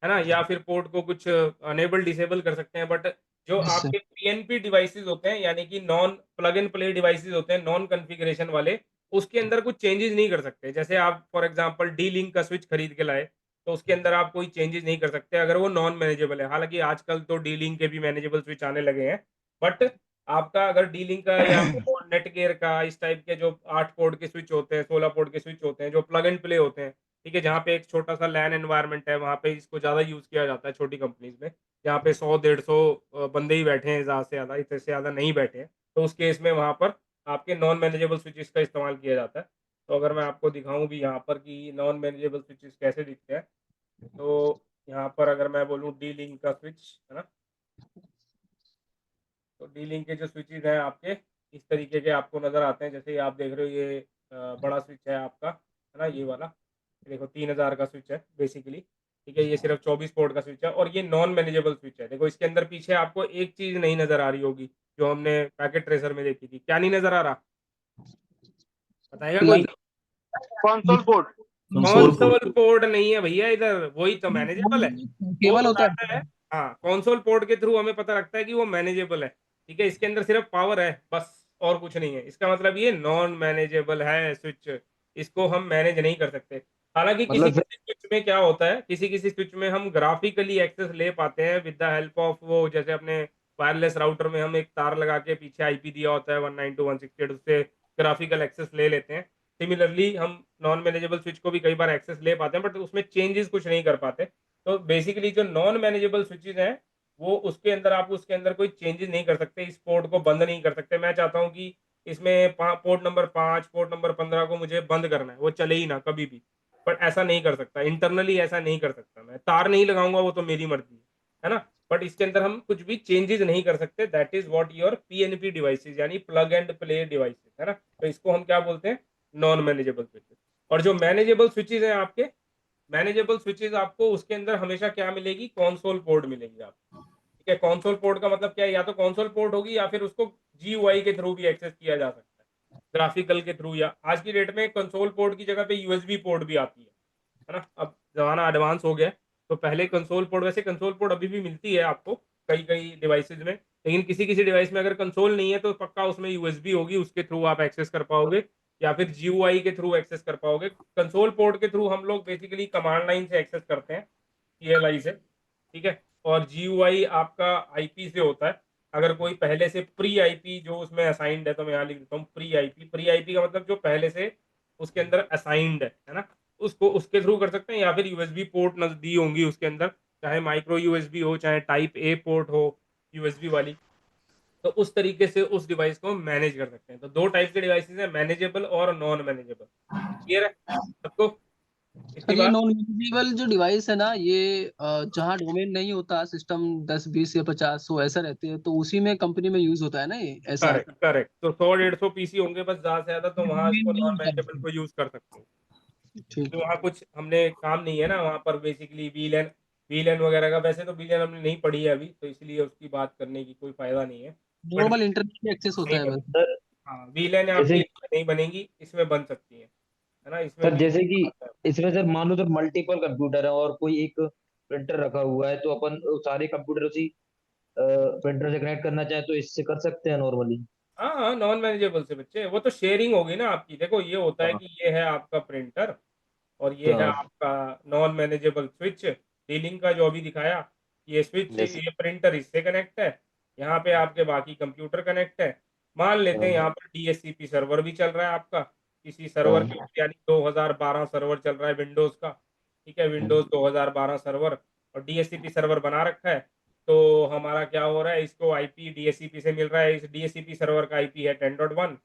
है ना, या फिर पोर्ट को कुछ अनेबल डिसेबल कर सकते हैं। बट जो यस सर। आपके पीएनपी डिवाइसेस होते हैं, यानी कि non plug and play devices होते हैं, नॉन कॉन्फ़िगरेशन वाले, उसके अंदर कुछ चेंजेस नहीं कर सकते। जैसे आप फॉर एग्जांपल डी लिंक का स्विच खरीद के लाए, तो उसके अंदर आप कोई चेंजेस नहीं कर सकते अगर वो नॉन मैनेजेबल है। हालांकि आजकल तो डी लिंक के भी मैनेजेबल स्विच आने लगे हैं, बट आपका अगर डी लिंक का या नेट गेयर का इस टाइप के जो 8 पोर्ट के स्विच होते हैं, 16 पोर्ट के स्विच होते हैं, जो प्लग एंड प्ले होते हैं, ठीक है, जहाँ पे एक छोटा सा लैन एनवायरनमेंट है, वहाँ पे इसको ज़्यादा यूज़ किया जाता है छोटी कंपनीज में, जहाँ पे 100-150 बंदे ही बैठे हैं, ज़्यादा से ज़्यादा, इससे ज़्यादा नहीं बैठे हैं। तो उस केस में वहाँ पर आपके नॉन मैनेजेबल स्विचेस का इस्तेमाल किया जाता है। तो अगर मैं आपको दिखाऊँ भी यहाँ पर कि नॉन मैनेजेबल स्विचेस कैसे दिखते हैं, तो यहाँ पर अगर मैं बोलूँ डी लिंक का स्विच है ना, तो डी लिंक के जो स्विचेज हैं आपके इस तरीके के आपको नजर आते हैं। जैसे ये आप देख रहे हो, ये बड़ा स्विच है आपका, है ना, ये वाला। देखो 3000 का स्विच है बेसिकली, ठीक है। ये सिर्फ 24 पोर्ट का स्विच है और ये नॉन मैनेजेबल स्विच है। देखो इसके अंदर पीछे आपको एक चीज नहीं नजर आ रही होगी जो हमने पैकेट ट्रेसर में देखी थी। क्या नहीं नजर आ रहा, बताएगा कोई? Console port. Console console port नहीं है भैया इधर, वही तो मैनेजेबल है। वो केबल होता बताता है, है। हाँ, कंसोल पोर्ट के थ्रू हमें पता लगता है कि वो मैनेजेबल है, ठीक है। इसके अंदर सिर्फ पावर है बस, और कुछ नहीं है। इसका मतलब ये नॉन मैनेजेबल है स्विच, इसको हम मैनेज नहीं कर सकते। हालांकि किसी मतलब किसी स्विच में क्या होता है, किसी किसी स्विच में हम ग्राफिकली एक्सेस ले पाते हैं विद द हेल्प ऑफ वो, जैसे अपने वायरलेस राउटर में हम एक तार लगा के पीछे आईपी दिया होता है 192.168, उससे ग्राफिकल एक्सेस ले लेते हैं। सिमिलरली हम नॉन मैनेजेबल स्विच को भी कई बार एक्सेस ले पाते हैं, बट उसमें चेंजेस कुछ नहीं कर पाते। तो बेसिकली जो नॉन मैनेजेबल स्विचेज हैं, वो उसके अंदर आप उसके अंदर कोई चेंजेस नहीं कर सकते, इस पोर्ट को बंद नहीं कर सकते। मैं चाहता हूँ कि इसमें पोर्ट नंबर 5, पोर्ट नंबर 15 को मुझे बंद करना है, वो चले ही ना कभी भी, बट ऐसा नहीं कर सकता। इंटरनली ऐसा नहीं कर सकता, मैं तार नहीं लगाऊंगा, वो तो मेरी मर्जी है ना। बट इसके अंदर हम कुछ भी चेंजेस नहीं कर सकते। That is what your PNP devices, यानी प्लग एंड प्ले डिवाइसेज, है ना। तो इसको हम क्या बोलते हैं, नॉन मैनेजेबल स्विचेस। और जो मैनेजेबल स्विचेस हैं आपके, मैनेजेबल स्विचेस आपको उसके अंदर हमेशा क्या मिलेगी, कंसोल पोर्ट मिलेगी आपको, ठीक है। कंसोल पोर्ट का मतलब क्या है, या तो कंसोल पोर्ट होगी या फिर उसको जीयूआई के थ्रू भी एक्सेस किया जा सकता है, ग्राफिकल के थ्रू। या आज की डेट में कंसोल पोर्ट की जगह पे यूएसबी पोर्ट भी आती है ना। अब जमाना एडवांस हो गया है, तो पहले कंसोल पोर्ट, वैसे कंसोल पोर्ट अभी भी मिलती है आपको कई कई डिवाइसेज में, लेकिन किसी किसी डिवाइस में अगर कंसोल नहीं है तो पक्का उसमें यूएसबी होगी, उसके थ्रू आप एक्सेस कर पाओगे, या फिर जीयूआई के थ्रू एक्सेस कर पाओगे। कंसोल पोर्ट के थ्रू हम लोग बेसिकली कमांड लाइन से एक्सेस करते हैं, सीएलआई से, ठीक है। और जीयूआई आपका आईपी से होता है। अगर कोई पहले से प्री आईपी जो उसमें असाइंड है, तो मैं यहाँ लिख देता हूँ प्री आईपी। प्री आईपी का मतलब जो पहले से उसके अंदर असाइंड है ना, उसको उसके थ्रू कर सकते हैं। या फिर यूएसबी पोर्ट दी होंगी उसके अंदर, चाहे माइक्रो यूएसबी हो, चाहे टाइप ए पोर्ट हो यूएसबी वाली, तो उस तरीके से उस डिवाइस को मैनेज कर सकते हैं। तो दो टाइप के डिवाइसेस हैं, मैनेजेबल और नॉन मैनेजेबल। क्लियर है सबको इतनी सर ये बात? नॉन यूजेबल जो डिवाइस है ना, ये जहाँ डोमेन नहीं होता, सिस्टम 10, 20 या 50 100 ऐसा रहते हैं, तो उसी में कंपनी में यूज होता है ना, ये ऐसा है। Correct correct. तो 100-150 पीसी होंगे बस, ज्यादा से ज्यादा, तो वहां डोमेन इसको नहीं नॉन होता मैनेजेबल उसमें। को यूज कर सकते हो, ठीक क्योंकि है। वहाँ कुछ हमने काम नहीं है ना वहाँ पर। बेसिकली वीलैन, वीलैन वगैरह का, वैसे तो वीलैन हमने नहीं पढ़ी है अभी, तो इसलिए उसकी बात करने की कोई फायदा नहीं है। बट नॉर्मल इंटरनेट पे एक्सेस होता नहीं है बन, बस। सर हाँ, वीलैन आपकी जैसे इसमें नहीं बनेगी, इसमें बन सकती है ना, इसमें सर भी जैसे कि आता है। इसमें सर मान लो सर मल्टीपल कंप्यूटर है और कोई एक प्रिंटर रखा हुआ है, तो अपन सारे कंप्यूटर उसी प्रिंटर से कनेक्ट करना चाहे तो इससे कर सकते हैं नॉर्मली। हाँ हाँ, नॉन मैनेजेबल से बच्चे, वो तो शेयरिंग होगी ना आपकी। देखो ये होता है हाँ कि ये है आपका प्रिंटर, और ये है हाँ। आपका नॉन मैनेजेबल स्विच, डीलिंग का जो अभी दिखाया। ये स्विच, यस। ये प्रिंटर इससे कनेक्ट है, यहाँ पे आपके बाकी कंप्यूटर कनेक्ट है। मान लेते हैं हाँ यहाँ पर डीएससीपी सर्वर भी चल रहा है आपका, किसी सर्वर के हाँ ऊपर, यानी 2012 सर्वर चल रहा है विंडोज का, ठीक है। विंडोज 2012 सर्वर, और डीएससीपी सर्वर बना रखा है। तो हमारा क्या हो रहा है, इसको आईपी डीएससीपी से मिल रहा है। इस डीएससीपी सर्वर का आईपी है 10.1,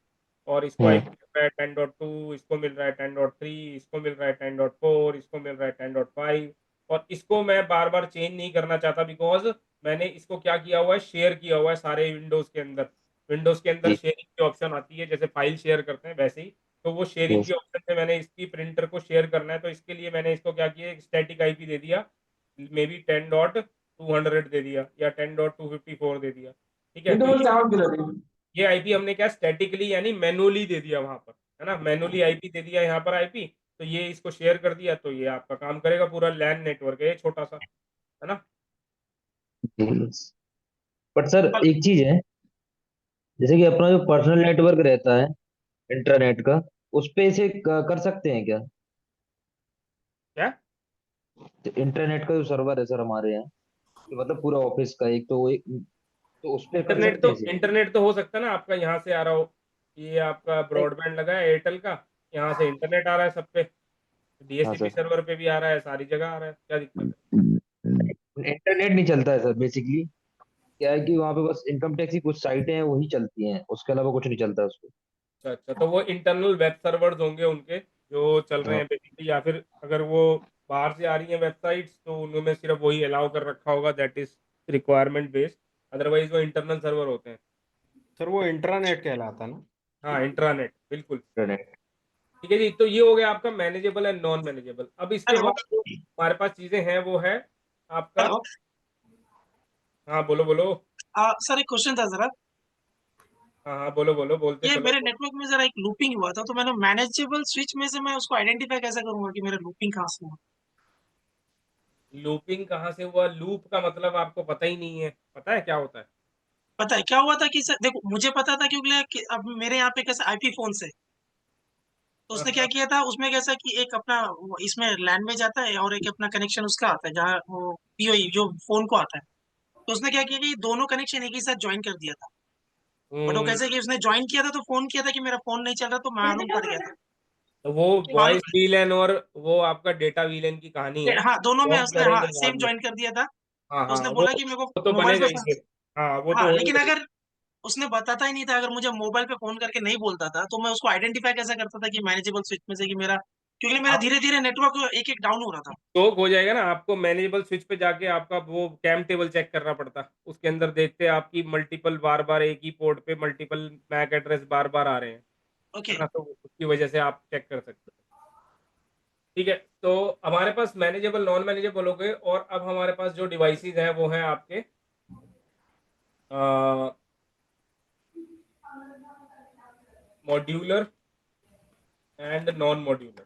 और इसको आईपी मिल रहा है 10.2, इसको मिल रहा है 10.3, इसको मिल रहा है 10.4, इसको मिल रहा है 10.5। और इसको मैं बार बार चेंज नहीं करना चाहता, बिकॉज मैंने इसको क्या किया हुआ है, शेयर किया हुआ है सारे विंडोज के अंदर। विंडोज के अंदर जी। शेयरिंग की ऑप्शन आती है, जैसे फाइल शेयर करते हैं वैसे ही। तो वो शेयरिंग यस। की ऑप्शन से मैंने इसकी प्रिंटर को शेयर करना है, तो इसके लिए मैंने इसको क्या किया, एक स्टैटिक आईपी दे दिया, मे बी 10.200 दे दिया, या 10.254 दे दिया, ठीक है। तो ये आईपी हमने क्या स्टैटिकली यानी मैनुअली दे दिया वहां पर, है ना, मैनुअली आईपी दे दिया यहाँ पर आईपी। तो ये इसको शेयर कर दिया, तो ये आपका काम करेगा। पूरा लैन नेटवर्क है ये छोटा सा, है ना। बट सर एक चीज है, जैसे कि अपना जो पर्सनल नेटवर्क रहता है इंटरनेट का, उस पे इसे कर सकते हैं क्या? क्या तो इंटरनेट का जो सर्वर है सर हमारे यहाँ, कि मतलब पूरा ऑफिस का एक तो एक, तो उस पे कर इंटरनेट सकते तो, हैं इसे? इंटरनेट तो हो सकता है ना आपका यहाँ से आ रहा हो, ये आपका नहीं। ब्रॉडबैंड लगा है एयरटेल का, यहाँ से इंटरनेट आ रहा है सब पे, हाँ डीएससीपी सर। सर्वर पे भी आ रहा है, सारी जगह आ रहा है, क्या दिक्कत है? इंटरनेट नहीं चलता है सर बेसिकली। क्या है कि वहाँ पे बस इनकम टैक्स की कुछ साइटें हैं वही चलती हैं, उसके अलावा कुछ नहीं चलता उसको। अच्छा अच्छा, तो वो इंटरनल वेब सर्वर्स होंगे उनके जो चल रहे हाँ हैं बेसिकली, या फिर अगर वो बाहर से आ रही हैं वेबसाइट्स तो उन्होंने सिर्फ वही अलाउ कर रखा होगा, that is requirement based, otherwise वो इंटरनल सर्वर होते हैं। सर वो इंट्रानेट कहलाता ना। हाँ, इंट्रानेट, बिल्कुल। इंटरनेट। ठीक है जी, तो ये हो गया आपका मैनेजेबल एंड नॉन मैनेजेबल। अब इसके हेलो बाद जो हमारे पास चीजें हैं वो है आपका, हेलो हाँ बोलो बोलो। सर एक क्वेश्चन था जरा। हाँ हाँ बोलो बोलो, बोलते ये चलो। मेरे नेटवर्क में जरा एक लूपिंग हुआ था, तो मैंने मैनेजेबल स्विच में से मैं उसको आइडेंटिफाई कैसे करूंगा कि मेरा लूपिंग कहाँ से हुआ? लूपिंग कहाँ से हुआ? लूप का मतलब आपको पता ही नहीं है, पता है क्या होता है? पता है क्या हुआ था कि सर देखो, मुझे पता था क्योंकि अब मेरे यहाँ पे कैसे आईपी फोन से, तो हाँ उसने क्या हाँ किया था, उसमें कैसा कि एक अपना इसमें लैंड में जाता है और एक अपना कनेक्शन उसका आता है जहाँ वो पीओई जो फोन को आता है। तो उसने क्या किया कि दोनों कनेक्शन एक ही साथ ज्वाइन कर दिया था। बट वो कैसे कि उसने ज्वाइन किया था तो फोन किया था कि मेरा फोन नहीं चल रहा, तो मालूम पड़ गया था। तो वो मालूम, वॉइस वीलन और वो आपका डेटा वीलन की कहानी है, हाँ दोनों वो में हम उसने हाँ करेंगे बाद सेम में। ज्वाइन कर दिया था। हाँ तो हाँ, उसने वो बोला कि मेरे को वो तो मोबाइल बनेगा पे ही फोन, फिर। हाँ, वो तो हाँ लेकिन होगा ही। अगर उसने बताता ही नहीं था, अगर मुझे मोबाइल पे फोन करके नहीं बोलता था तो मैं उसको आइडेंटिफाई कैसे करता था कि मैनेजेबल स्विच में से कि मेरा, क्योंकि मेरा आप धीरे धीरे नेटवर्क एक एक डाउन हो रहा था। शौक हो जाएगा ना आपको, मैनेजेबल स्विच पे जाके आपका वो कैम टेबल चेक करना पड़ता, उसके अंदर देखते आपकी मल्टीपल बार बार एक ही पोर्ट पे मल्टीपल मैक एड्रेस बार बार आ रहे हैं, है ओके। ना, तो उसकी वजह से आप चेक कर सकते हैं। ठीक है, तो हमारे पास मैनेजेबल नॉन मैनेजेबल हो गए, और अब हमारे पास जो डिवाइसेस हैं वो हैं आपके मॉड्यूलर एंड नॉन मॉड्यूलर।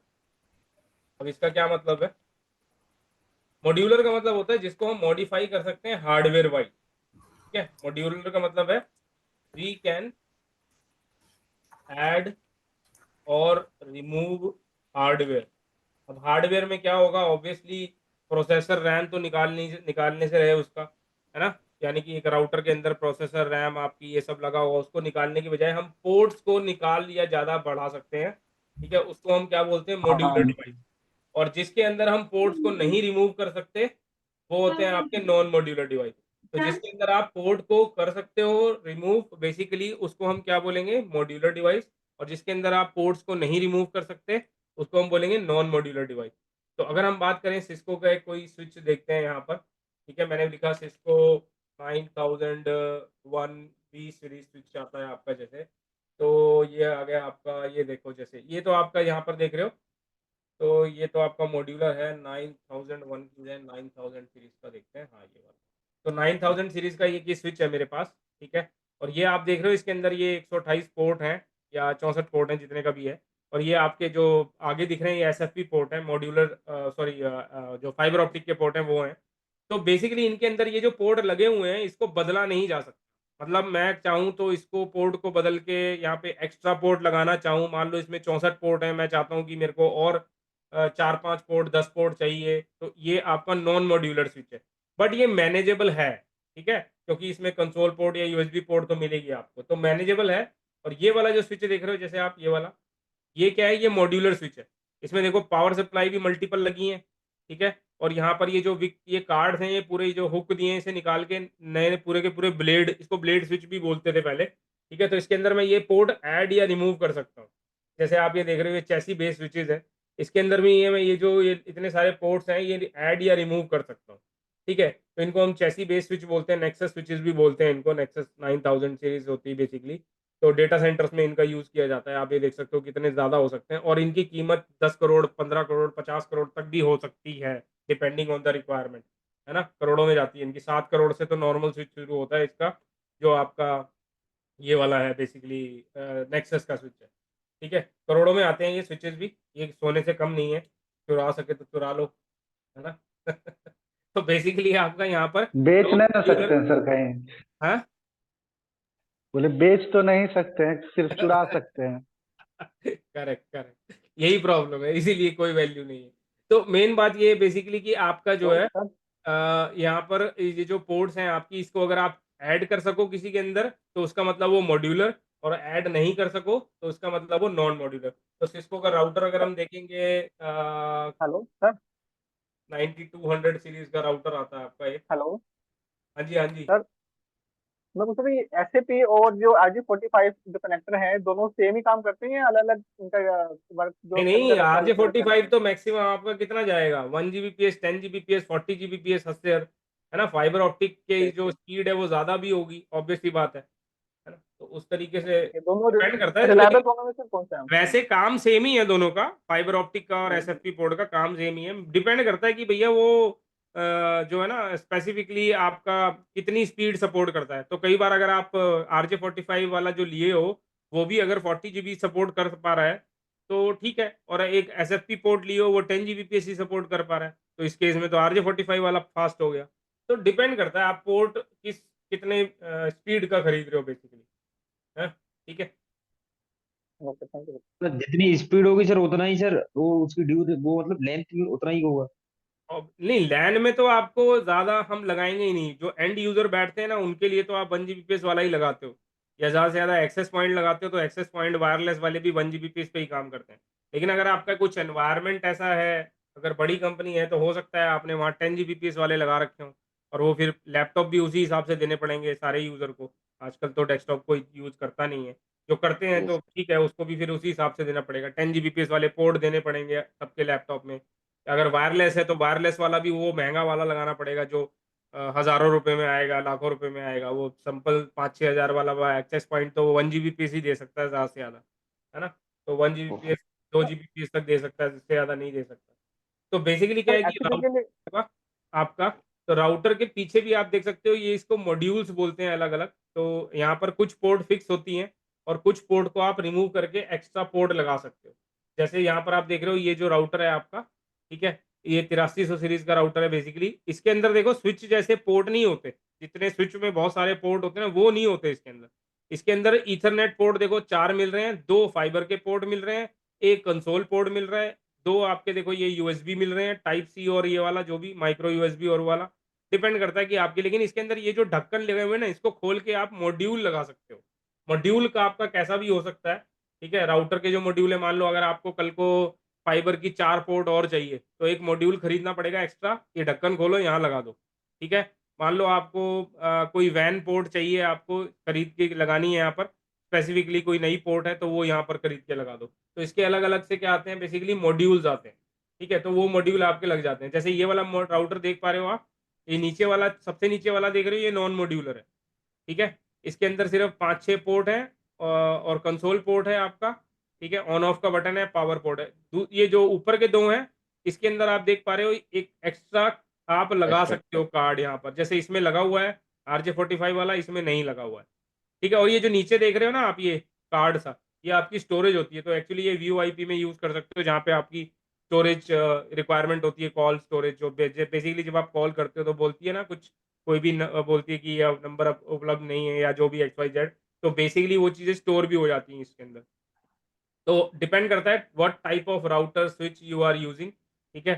अब इसका क्या मतलब है? मॉड्यूलर का मतलब होता है जिसको हम मॉडिफाई कर सकते हैं हार्डवेयर वाइज। ठीक है, मॉड्यूलर का मतलब है वी कैन ऐड और रिमूव हार्डवेयर। अब हार्डवेयर में क्या होगा, ऑब्वियसली प्रोसेसर रैम तो निकालने से रहे उसका, है ना, यानी कि एक राउटर के अंदर प्रोसेसर रैम आपकी ये सब लगा हुआ, उसको निकालने की बजाय हम पोर्ट्स को निकाल या ज्यादा बढ़ा सकते हैं। ठीक है, उसको हम क्या बोलते हैं, मॉड्यूलर डिवाइस। और जिसके अंदर हम पोर्ट्स को नहीं रिमूव कर सकते वो होते हैं आपके नॉन मॉड्यूलर डिवाइस। तो जिसके अंदर आप पोर्ट को कर सकते हो रिमूव, बेसिकली उसको हम क्या बोलेंगे, मॉड्यूलर डिवाइस। और जिसके अंदर आप पोर्ट्स को नहीं रिमूव कर सकते उसको हम बोलेंगे नॉन मॉड्यूलर डिवाइस। तो अगर हम बात करें सिस्को का एक कोई स्विच देखते हैं यहाँ पर। ठीक है, मैंने लिखा सिस्को 9001 बी सीरीज स्विच आता है आपका, जैसे तो ये आ गया आपका, ये देखो जैसे ये तो आपका यहाँ पर देख रहे हो, तो ये तो आपका मॉड्यूलर है 9001 की है, 9000 सीरीज का देखते हैं, हाँ ये वाला। तो 9000 सीरीज का ये स्विच है मेरे पास। ठीक है, और ये आप देख रहे हो इसके अंदर ये 128 पोर्ट हैं या 64 पोर्ट हैं, जितने का भी है। और ये आपके जो आगे दिख रहे हैं ये एसएफपी पोर्ट है, मॉड्यूलर सॉरी जो फाइबर ऑप्टिक के पोर्ट हैं वो हैं। तो बेसिकली इनके अंदर ये जो पोर्ट लगे हुए हैं इसको बदला नहीं जा सकता। मतलब मैं चाहूँ तो इसको पोर्ट को बदल के यहाँ पे एक्स्ट्रा पोर्ट लगाना चाहूँ, मान लो इसमें 64 पोर्ट है, मैं चाहता हूँ कि मेरे को और 4-5 पोर्ट 10 पोर्ट चाहिए, तो ये आपका नॉन मॉड्यूलर स्विच है। बट ये मैनेजेबल है, ठीक है, क्योंकि इसमें कंसोल पोर्ट या यूएसबी पोर्ट तो मिलेगी आपको, तो मैनेजेबल है। और ये वाला जो स्विच देख रहे हो जैसे आप, ये वाला, ये क्या है, ये मॉड्यूलर स्विच है। इसमें देखो पावर सप्लाई भी मल्टीपल लगी है। ठीक है, और यहाँ पर ये जो ये कार्ड हैं, ये पूरे जो हुक दिए हैं इसे निकाल के नए पूरे के पूरे ब्लेड, इसको ब्लेड स्विच भी बोलते थे पहले। ठीक है, तो इसके अंदर मैं ये पोर्ट ऐड या रिमूव कर सकता हूँ। जैसे आप ये देख रहे हो ये चैसी बेस स्विचेज है, इसके अंदर भी ये मैं ये जो ये इतने सारे पोर्ट्स हैं ये ऐड या रिमूव कर सकता हूँ। ठीक है, तो इनको हम चैसी बेस स्विच बोलते हैं, नेक्सस स्विचेस भी बोलते हैं इनको, नेक्सस 9000 सीरीज होती है बेसिकली। तो डेटा सेंटर्स में इनका यूज किया जाता है, आप ये देख सकते हो कितने ज्यादा हो सकते हैं, और इनकी कीमत 10 करोड़ 15 करोड़ 50 करोड़ तक भी हो सकती है, डिपेंडिंग ऑन द रिक्वायरमेंट, है ना, करोड़ों में जाती है इनकी। 7 करोड़ से तो नॉर्मल स्विच शुरू होता है इसका, जो आपका ये वाला है बेसिकली नेक्सस का स्विच है। ठीक है, करोड़ों में आते हैं ये स्विचेस भी, ये सोने से कम नहीं है, चुरा सके तो चुरा लो, है ना। तो बेसिकली आपका यहाँ पर बेच दो नहीं ना सकते मॉड्यूलर, हैं सर कहीं? हाँ। बोले बेच तो नहीं सकते हैं, सिर्फ चुरा सकते हैं। करेक्ट करेक्ट, यही प्रॉब्लम है, इसीलिए कोई वैल्यू नहीं है। तो मेन बात ये है बेसिकली कि आपका जो तो है सर यहाँ पर ये जो पोर्ट्स हैं आपकी, इसको अगर आप ऐड कर सको किसी के अंदर तो उसका मतलब वो मॉड्यूलर, और ऐड नहीं कर सको तो उसका मतलब वो नॉन मॉड्यूलर। तो सिस्को का राउटर अगर हम देखेंगे हेलो सर 9200 सीरीज का राउटर आता है आपका एक। हेलो हाँ जी हाँ जी। सर मैं पूछ रहा हूँ एसएपी और जो RJ45 जो कनेक्टर है दोनों सेम ही काम करते हैं या अलग अलग इनका वर्क जो नहीं प्रिंटर रहता है वो अलग RJ45 तो मैक्सिमम आपका कितना जाएगा 1 Gbps 10 Gbps 40 Gbps हद से है ना। फाइबर ऑप्टिक के जो स्पीड है वो ज्यादा भी होगी, ऑब्वियस सी बात है ना। तो उस तरीके से है दोनों डिपेंड करता है, रिलायबल लेकिन दोनों में से कौन सा है? वैसे काम सेम ही है दोनों का, फाइबर ऑप्टिक का और एसएफपी पोर्ट का काम सेम ही है। डिपेंड करता है कि भैया वो जो है ना स्पेसिफिकली आपका कितनी स्पीड सपोर्ट करता है। तो कई बार अगर आप RJ45 वाला जो लिए हो वो भी अगर 40 GB सपोर्ट कर पा रहा है तो ठीक है, और एक एसएफपी पोर्ट लिए हो वो 10 Gbps ही सपोर्ट कर पा रहा है, तो इस केस में तो RJ45 वाला फास्ट हो गया। तो डिपेंड करता है आप पोर्ट कितने स्पीड का खरीद रहे हो बेसिकली, है ठीक है। Okay thank you. तो जितनी स्पीड होगी सर उतना ही सर वो उसकी ड्यू वो मतलब लेंथ भी उतना ही होगा। और नहीं, लैन में तो आपको ज्यादा हम लगाएंगे ही नहीं। जो एंड यूजर बैठते हैं ना उनके लिए तो आप 1 Gbps वाला ही लगाते हो, या ज्यादा से ज्यादा एक्सेस पॉइंट लगाते हो तो एक्सेस पॉइंट वायरलेस वाले भी 1 Gbps पे ही काम करते हैं। लेकिन अगर आपका कुछ एनवायरनमेंट ऐसा है, अगर बड़ी कंपनी है, तो हो सकता है आपने वहाँ 10 Gbps वाले लगा रखे हो, और वो फिर लैपटॉप भी उसी हिसाब से देने पड़ेंगे सारे यूजर को। आजकल तो डेस्कटॉप कोई यूज करता नहीं है, जो करते हैं तो ठीक है, उसको भी फिर उसी हिसाब से देना पड़ेगा। 10 Gbps वाले पोर्ट देने पड़ेंगे सबके लैपटॉप में। अगर वायरलेस है तो वायरलेस वाला भी वो महंगा वाला लगाना पड़ेगा, जो हज़ारों रुपए में आएगा, लाखों रुपए में आएगा। वो सिंपल 5-6 हज़ार वाला एक्सेस पॉइंट तो 1 Gbps ही दे सकता है ज़्यादा से ज़्यादा, है ना। तो 1 Gbps 2 Gbps तक दे सकता है, इससे ज़्यादा नहीं दे सकता। तो बेसिकली क्या सर है कि एचसीपी के लिए राउटर का आपका, तो राउटर के पीछे भी आप देख सकते हो, ये इसको मॉड्यूल्स बोलते हैं अलग अलग। तो यहाँ पर कुछ पोर्ट फिक्स होती हैं और कुछ पोर्ट को आप रिमूव करके एक्स्ट्रा पोर्ट लगा सकते हो। जैसे यहाँ पर आप देख रहे हो ये जो राउटर है आपका, ठीक है, ये 8300 सीरीज का राउटर है। बेसिकली इसके अंदर देखो स्विच जैसे पोर्ट नहीं होते, जितने स्विच में बहुत सारे पोर्ट होते हैं ना, वो नहीं होते इसके अंदर। इसके अंदर ईथरनेट पोर्ट देखो 4 मिल रहे हैं, 2 फाइबर के पोर्ट मिल रहे हैं, एक कंसोल पोर्ट मिल रहा है, 2 आपके देखो ये यूएसबी मिल रहे हैं टाइप सी, और ये वाला जो भी माइक्रो यूएसबी और वाला, डिपेंड करता है कि आपके। लेकिन इसके अंदर ये जो ढक्कन लगे हुए हैं ना, इसको खोल के आप मॉड्यूल लगा सकते हो। मॉड्यूल का आपका कैसा भी हो सकता है, ठीक है। राउटर के जो मॉड्यूल है, मान लो अगर आपको कल को फाइबर की 4 पोर्ट और चाहिए तो एक मॉड्यूल खरीदना पड़ेगा एक्स्ट्रा, ये ढक्कन खोलो यहाँ लगा दो, ठीक है। मान लो आपको कोई वैन पोर्ट चाहिए, आपको खरीद के लगानी है यहाँ पर, स्पेसिफिकली कोई नई पोर्ट है तो वो यहाँ पर खरीद के लगा दो। तो इसके अलग अलग से क्या आते हैं, बेसिकली मॉड्यूल्स आते हैं, ठीक है। तो वो मॉड्यूल आपके लग जाते हैं। जैसे ये वाला राउटर देख पा रहे हो आप, ये नीचे वाला, सबसे नीचे वाला देख रहे हो, ये नॉन मॉड्यूलर है, ठीक है। इसके अंदर सिर्फ 5-6 पोर्ट है, और कंसोल पोर्ट है आपका, ठीक है। ऑन ऑफ का बटन है, पावर पोर्ट है। ये जो ऊपर के 2 हैं, इसके अंदर आप देख पा रहे हो एक एक्स्ट्रा आप लगा सकते हो कार्ड यहाँ पर, जैसे इसमें लगा हुआ है RJ45 वाला, इसमें नहीं लगा हुआ है, ठीक है। और ये जो नीचे देख रहे हो ना आप, ये कार्ड सा, ये आपकी स्टोरेज होती है। तो एक्चुअली ये VoIP में यूज कर सकते हो, जहाँ पे आपकी स्टोरेज रिक्वायरमेंट होती है, कॉल स्टोरेज। जो बेसिकली जब आप कॉल करते हो तो बोलती है ना कुछ, कोई भी बोलती है कि ये नंबर उपलब्ध नहीं है या जो भी XYZ, तो बेसिकली वो चीज़ें स्टोर भी हो जाती हैं इसके अंदर। तो डिपेंड करता है what type of router switch you are using, ठीक है।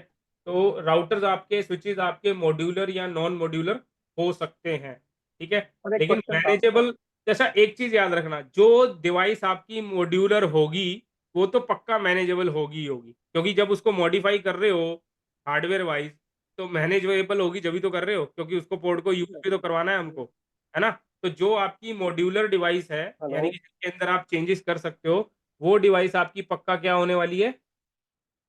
तो राउटर्स आपके, स्विचेस आपके मॉड्यूलर या नॉन मॉड्यूलर हो सकते हैं, ठीक है। और एक लेकिन क्वेश्चन था मैनेजेबल, जैसा एक चीज याद रखना, जो डिवाइस आपकी मॉड्यूलर होगी वो तो पक्का मैनेजेबल होगी ही होगी, क्योंकि जब उसको मॉडिफाई कर रहे हो हार्डवेयर वाइज, तो मैनेजेबल होगी जब ही तो कर रहे हो, क्योंकि उसको पोर्ट को यूज भी तो करवाना है हमको, है ना। तो जो आपकी मॉड्यूलर डिवाइस है, यानी हेलो कि जिसके अंदर आप चेंजेस कर सकते हो, वो डिवाइस आपकी पक्का क्या होने वाली है,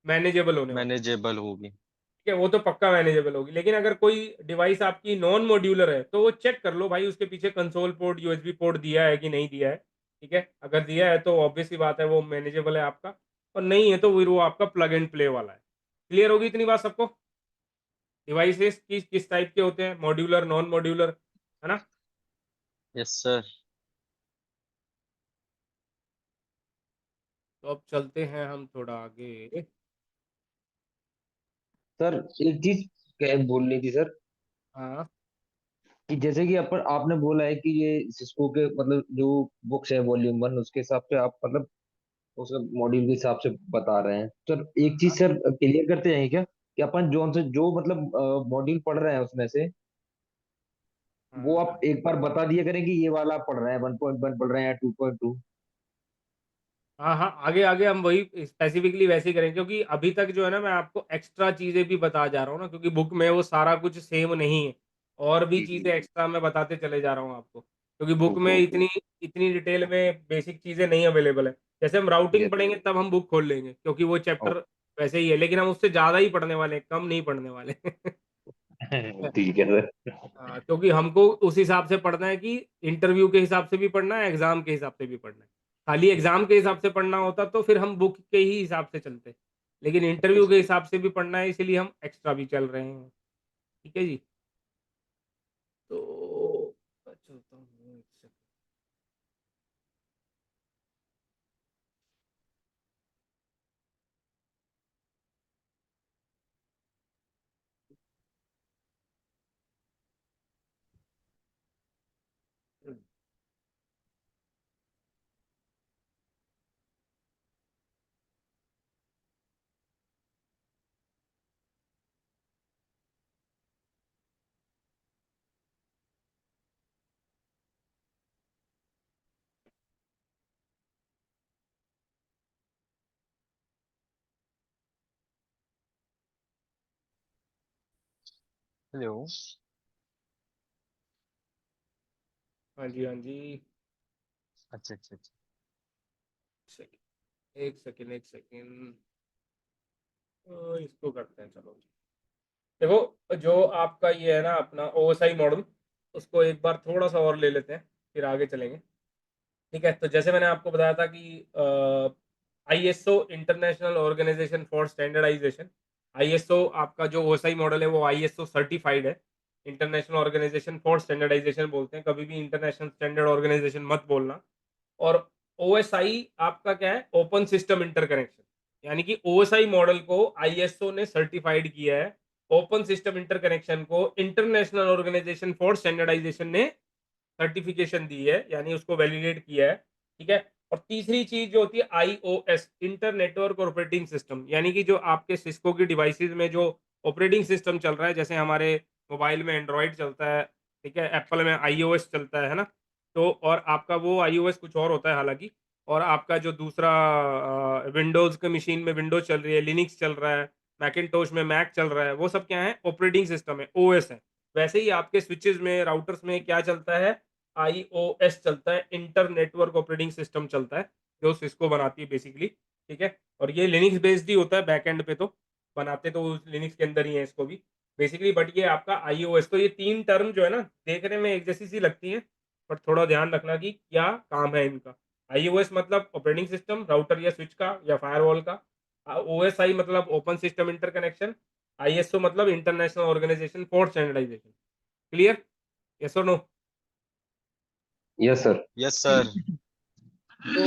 मैनेजेबल होने वाली है, मैनेजेबल होगी। ठीक है। वो तो पक्का मैनेजेबल होगी। लेकिन अगर कोई डिवाइस आपकी नॉन मॉड्यूलर है तो वो चेक कर लो भाई, उसके पीछे कंसोल पोर्ट, यूएसबी पोर्ट दिया है कि नहीं दिया है, ठीक है। अगर दिया है तो ऑब्वियस सी बात है वो मैनेजेबल है आपका, और नहीं है तो फिर वो आपका प्लग एंड प्ले वाला है। क्लियर होगी इतनी बात सबको? डिवाइसेस किस टाइप के होते हैं, मॉड्यूलर, नॉन मॉड्यूलर, है ना। Yes sir. तो अब चलते हैं हम थोड़ा आगे। सर एक चीज बोलनी थी सर, हाँ कि जैसे कि आपने बोला है कि ये सिस्को के मतलब जो बुक्स है वॉल्यूम 1 उसके हिसाब से आप मतलब उसका मॉड्यूल के हिसाब से बता रहे हैं। सर एक चीज सर क्लियर करते हैं क्या कि अपन जो से जो मतलब मॉड्यूल पढ़ रहे हैं उसमें से वो हाँ आप एक बार बता दिया करें कि ये वाला आप पढ़ रहे हैं 1.1 पढ़ रहे हैं या 2.2। हाँ हाँ, आगे आगे हम वही स्पेसिफिकली वैसे ही करेंगे, क्योंकि अभी तक जो है ना मैं आपको एक्स्ट्रा चीजें भी बता जा रहा हूँ ना, क्योंकि बुक में वो सारा कुछ सेम नहीं है, और भी जी जी चीजें एक्स्ट्रा मैं बताते चले जा रहा हूँ आपको। क्योंकि बुक में ओके इतनी इतनी डिटेल में बेसिक चीजें नहीं अवेलेबल है। जैसे हम राउटिंग यस पढ़ेंगे तब हम बुक खोल लेंगे, क्योंकि वो चैप्टर वैसे ही है, लेकिन हम उससे ज्यादा ही पढ़ने वाले हैं, कम नहीं पढ़ने वाले। ठीक है सर। हाँ, क्योंकि हमको उस हिसाब से पढ़ना है कि इंटरव्यू के हिसाब से भी पढ़ना है, एग्जाम के हिसाब से भी पढ़ना है। खाली एग्जाम के हिसाब से पढ़ना होता तो फिर हम बुक के ही हिसाब से चलते, लेकिन इंटरव्यू के हिसाब से भी पढ़ना है, इसीलिए हम एक्स्ट्रा भी चल रहे हैं। ठीक है जी। तो चलता हूँ एक second। हेलो। हाँ जी, हाँ जी। अच्छा अच्छा अच्छा। एक सेकेंड एक सेकेंड, इसको करते हैं, चलो। देखो, जो आपका ये है ना अपना ओएसआई मॉडल, उसको एक बार थोड़ा सा और ले लेते हैं, फिर आगे चलेंगे। ठीक है, तो जैसे मैंने आपको बताया था कि ISO International organisation for Standardization, ISO आपका जो ओएसआई मॉडल है वो आईएसओ सर्टिफाइड है। इंटरनेशनल ऑर्गेनाइजेशन फॉर स्टैंडर्डाइजेशन बोलते हैं, कभी भी इंटरनेशनल स्टैंडर्ड ऑर्गेनाइजेशन मत बोलना। और ओएसआई आपका क्या है, ओपन सिस्टम इंटरकनेक्शन, यानी कि ओएसआई मॉडल को आईएसओ ने सर्टिफाइड किया है। ओपन सिस्टम इंटरकनेक्शन को इंटरनेशनल ऑर्गेनाइजेशन फॉर स्टैंडर्डाइजेशन ने सर्टिफिकेशन दी है, यानी उसको वैलिडेट किया है। ठीक है। और तीसरी चीज जो होती है iOS, inter network operating system, यानी कि जो आपके सिस्को की डिवाइसेस में जो ऑपरेटिंग सिस्टम चल रहा है, जैसे हमारे मोबाइल में एंड्रॉयड चलता है, ठीक है, एप्पल में आईओएस चलता है ना। तो और आपका वो आईओएस कुछ और होता है हालांकि, और आपका जो दूसरा विंडोज के मशीन में विंडोज चल रही है, लिनक्स चल रहा है, मैकिनटोश में मैक चल रहा है, वो सब क्या है, ऑपरेटिंग सिस्टम है, ओएस है। वैसे ही आपके स्विचेस में, राउटर्स में क्या चलता है, आईओएस चलता है, इंटर नेटवर्क ऑपरेटिंग सिस्टम चलता है, जो सिस्को बनाती है बेसिकली। ठीक है। और ये लिनक्स बेस्ड ही होता है, बैकएंड पे तो बनाते तो लिनक्स के अंदर ही है इसको भी बेसिकली, बट ये आपका आईओएस। तो ये तीन टर्म जो है ना, देखने में एक जैसी सी लगती है, बट थोड़ा ध्यान रखना कि क्या काम है इनका। आईओएस मतलब ऑपरेटिंग सिस्टम, राउटर या स्विच का या फायरवॉल का। ओएसआई मतलब ओपन सिस्टम इंटरकनेक्शन। आईएसओ मतलब international organisation for standardization. Clear? Yes और no? Yes sir. Yes sir. तो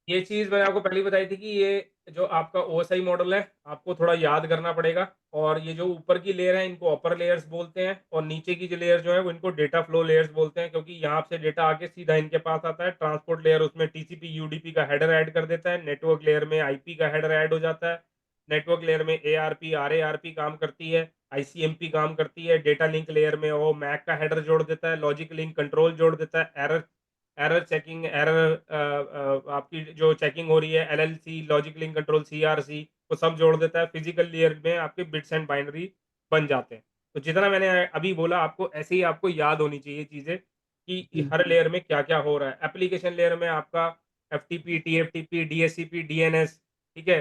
ये चीज मैंने आपको पहले ही बताई थी कि ये जो आपका ओएसआई मॉडल है, आपको थोड़ा याद करना पड़ेगा। और ये जो ऊपर की लेयर है इनको अपर लेयर्स बोलते हैं, और नीचे की जो लेयर जो है वो इनको डेटा फ्लो लेयर्स बोलते हैं, क्योंकि यहाँ से डेटा आके सीधा इनके पास आता है। ट्रांसपोर्ट लेयर उसमें टीसीपी यूडीपी का हेडर ऐड कर देता है, नेटवर्क लेयर में आईपी का हेडर ऐड हो जाता है, नेटवर्क लेयर में एआरपी आरएआरपी काम करती है, आईसीएमपी काम करती है, डेटा लिंक लेयर में वो मैक का हेडर जोड़ देता है, लॉजिक लिंक कंट्रोल जोड़ देता है, एरर एरर चेकिंग, एरर आपकी जो चेकिंग हो रही है, LLC, logic link control, CRC, वो सब जोड़ देता है। फिजिकल लेयर में आपके बिट्स एंड बाइनरी बन जाते हैं। तो जितना मैंने अभी बोला, आपको ऐसे ही आपको याद होनी चाहिए चीजें कि हर लेयर में क्या क्या हो रहा है। एप्लीकेशन लेयर में आपका एफटीपी, टीएफटीपी, डीएससीपी, डीएनएस, ठीक है,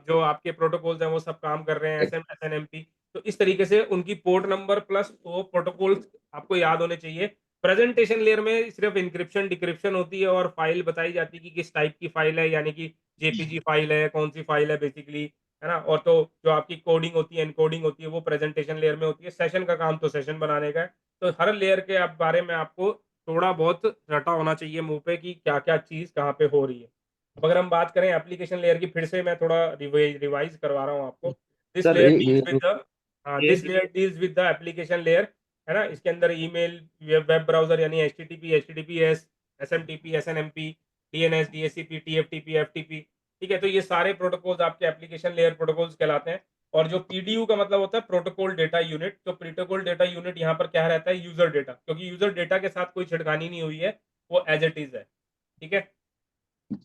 जो आपके प्रोटोकॉल्स हैं वो सब काम कर रहे हैं, एसएम, एसएनएमपी। तो इस तरीके से उनकी पोर्ट नंबर प्लस वो प्रोटोकॉल्स आपको याद होने चाहिए। प्रेजेंटेशन लेयर में सिर्फ इंक्रिप्शन डिक्रिप्शन होती है, और फाइल बताई जाती है कि किस टाइप की फाइल है, यानी कि जेपीजी फाइल है, कौन सी फाइल है बेसिकली, है ना। और तो जो आपकी कोडिंग होती है, एनकोडिंग होती है, वो प्रेजेंटेशन लेयर में होती है। सेशन का काम तो सेशन बनाने का है। तो हर लेयर के आप बारे में आपको थोड़ा बहुत रटा होना चाहिए मुंह पे कि क्या क्या चीज कहाँ पे हो रही है। अब अगर हम बात करें एप्लीकेशन लेयर की, फिर से मैं थोड़ा रिवाइज करवा रहा हूँ आपको। This sir layer deals with the, हाँ, ये this layer deals with the application layer, है ना। इसके अंदर ईमेल, वेब ब्राउजर यानी HTTP, HTTPS, SMTP, SNMP, DNS, DSCP, TFTP, FTP. ठीक है। तो ये सारे प्रोटोकॉल्स आपके एप्लीकेशन लेयर प्रोटोकॉल्स कहलाते हैं। और जो पीडीयू का मतलब होता है प्रोटोकॉल डेटा यूनिट, तो प्रोटोकॉल डेटा यूनिट यहाँ पर क्या रहता है, यूजर डेटा, क्योंकि यूजर डेटा के साथ कोई छिड़खानी नहीं हुई है, वो एज इट इज है। ठीक है।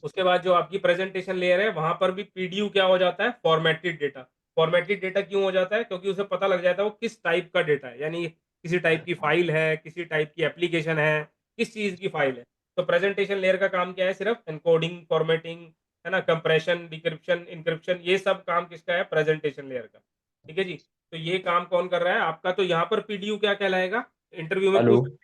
उसके बाद जो आपकी प्रेजेंटेशन लेयर है, वहां पर भी पीडीयू क्या हो जाता है, फॉर्मेटेड डेटा। फॉर्मेटेड डेटा क्यों हो जाता है, क्योंकि उसे पता लग जाता है वो किस टाइप का डेटा है, यानी किसी टाइप की फाइल है, किसी टाइप की एप्लीकेशन है, किस चीज की फाइल है। तो प्रेजेंटेशन लेयर का काम क्या है, सिर्फ एनकोडिंग, फॉर्मेटिंग, है ना, कंप्रेशन, डिक्रिप्शन, इंक्रिप्शन, ये सब काम किसका है, प्रेजेंटेशन लेयर का। ठीक है जी। तो ये काम कौन कर रहा है आपका, तो यहाँ पर पीडीयू क्या कहलाएगा, इंटरव्यू में हेलो। पूछ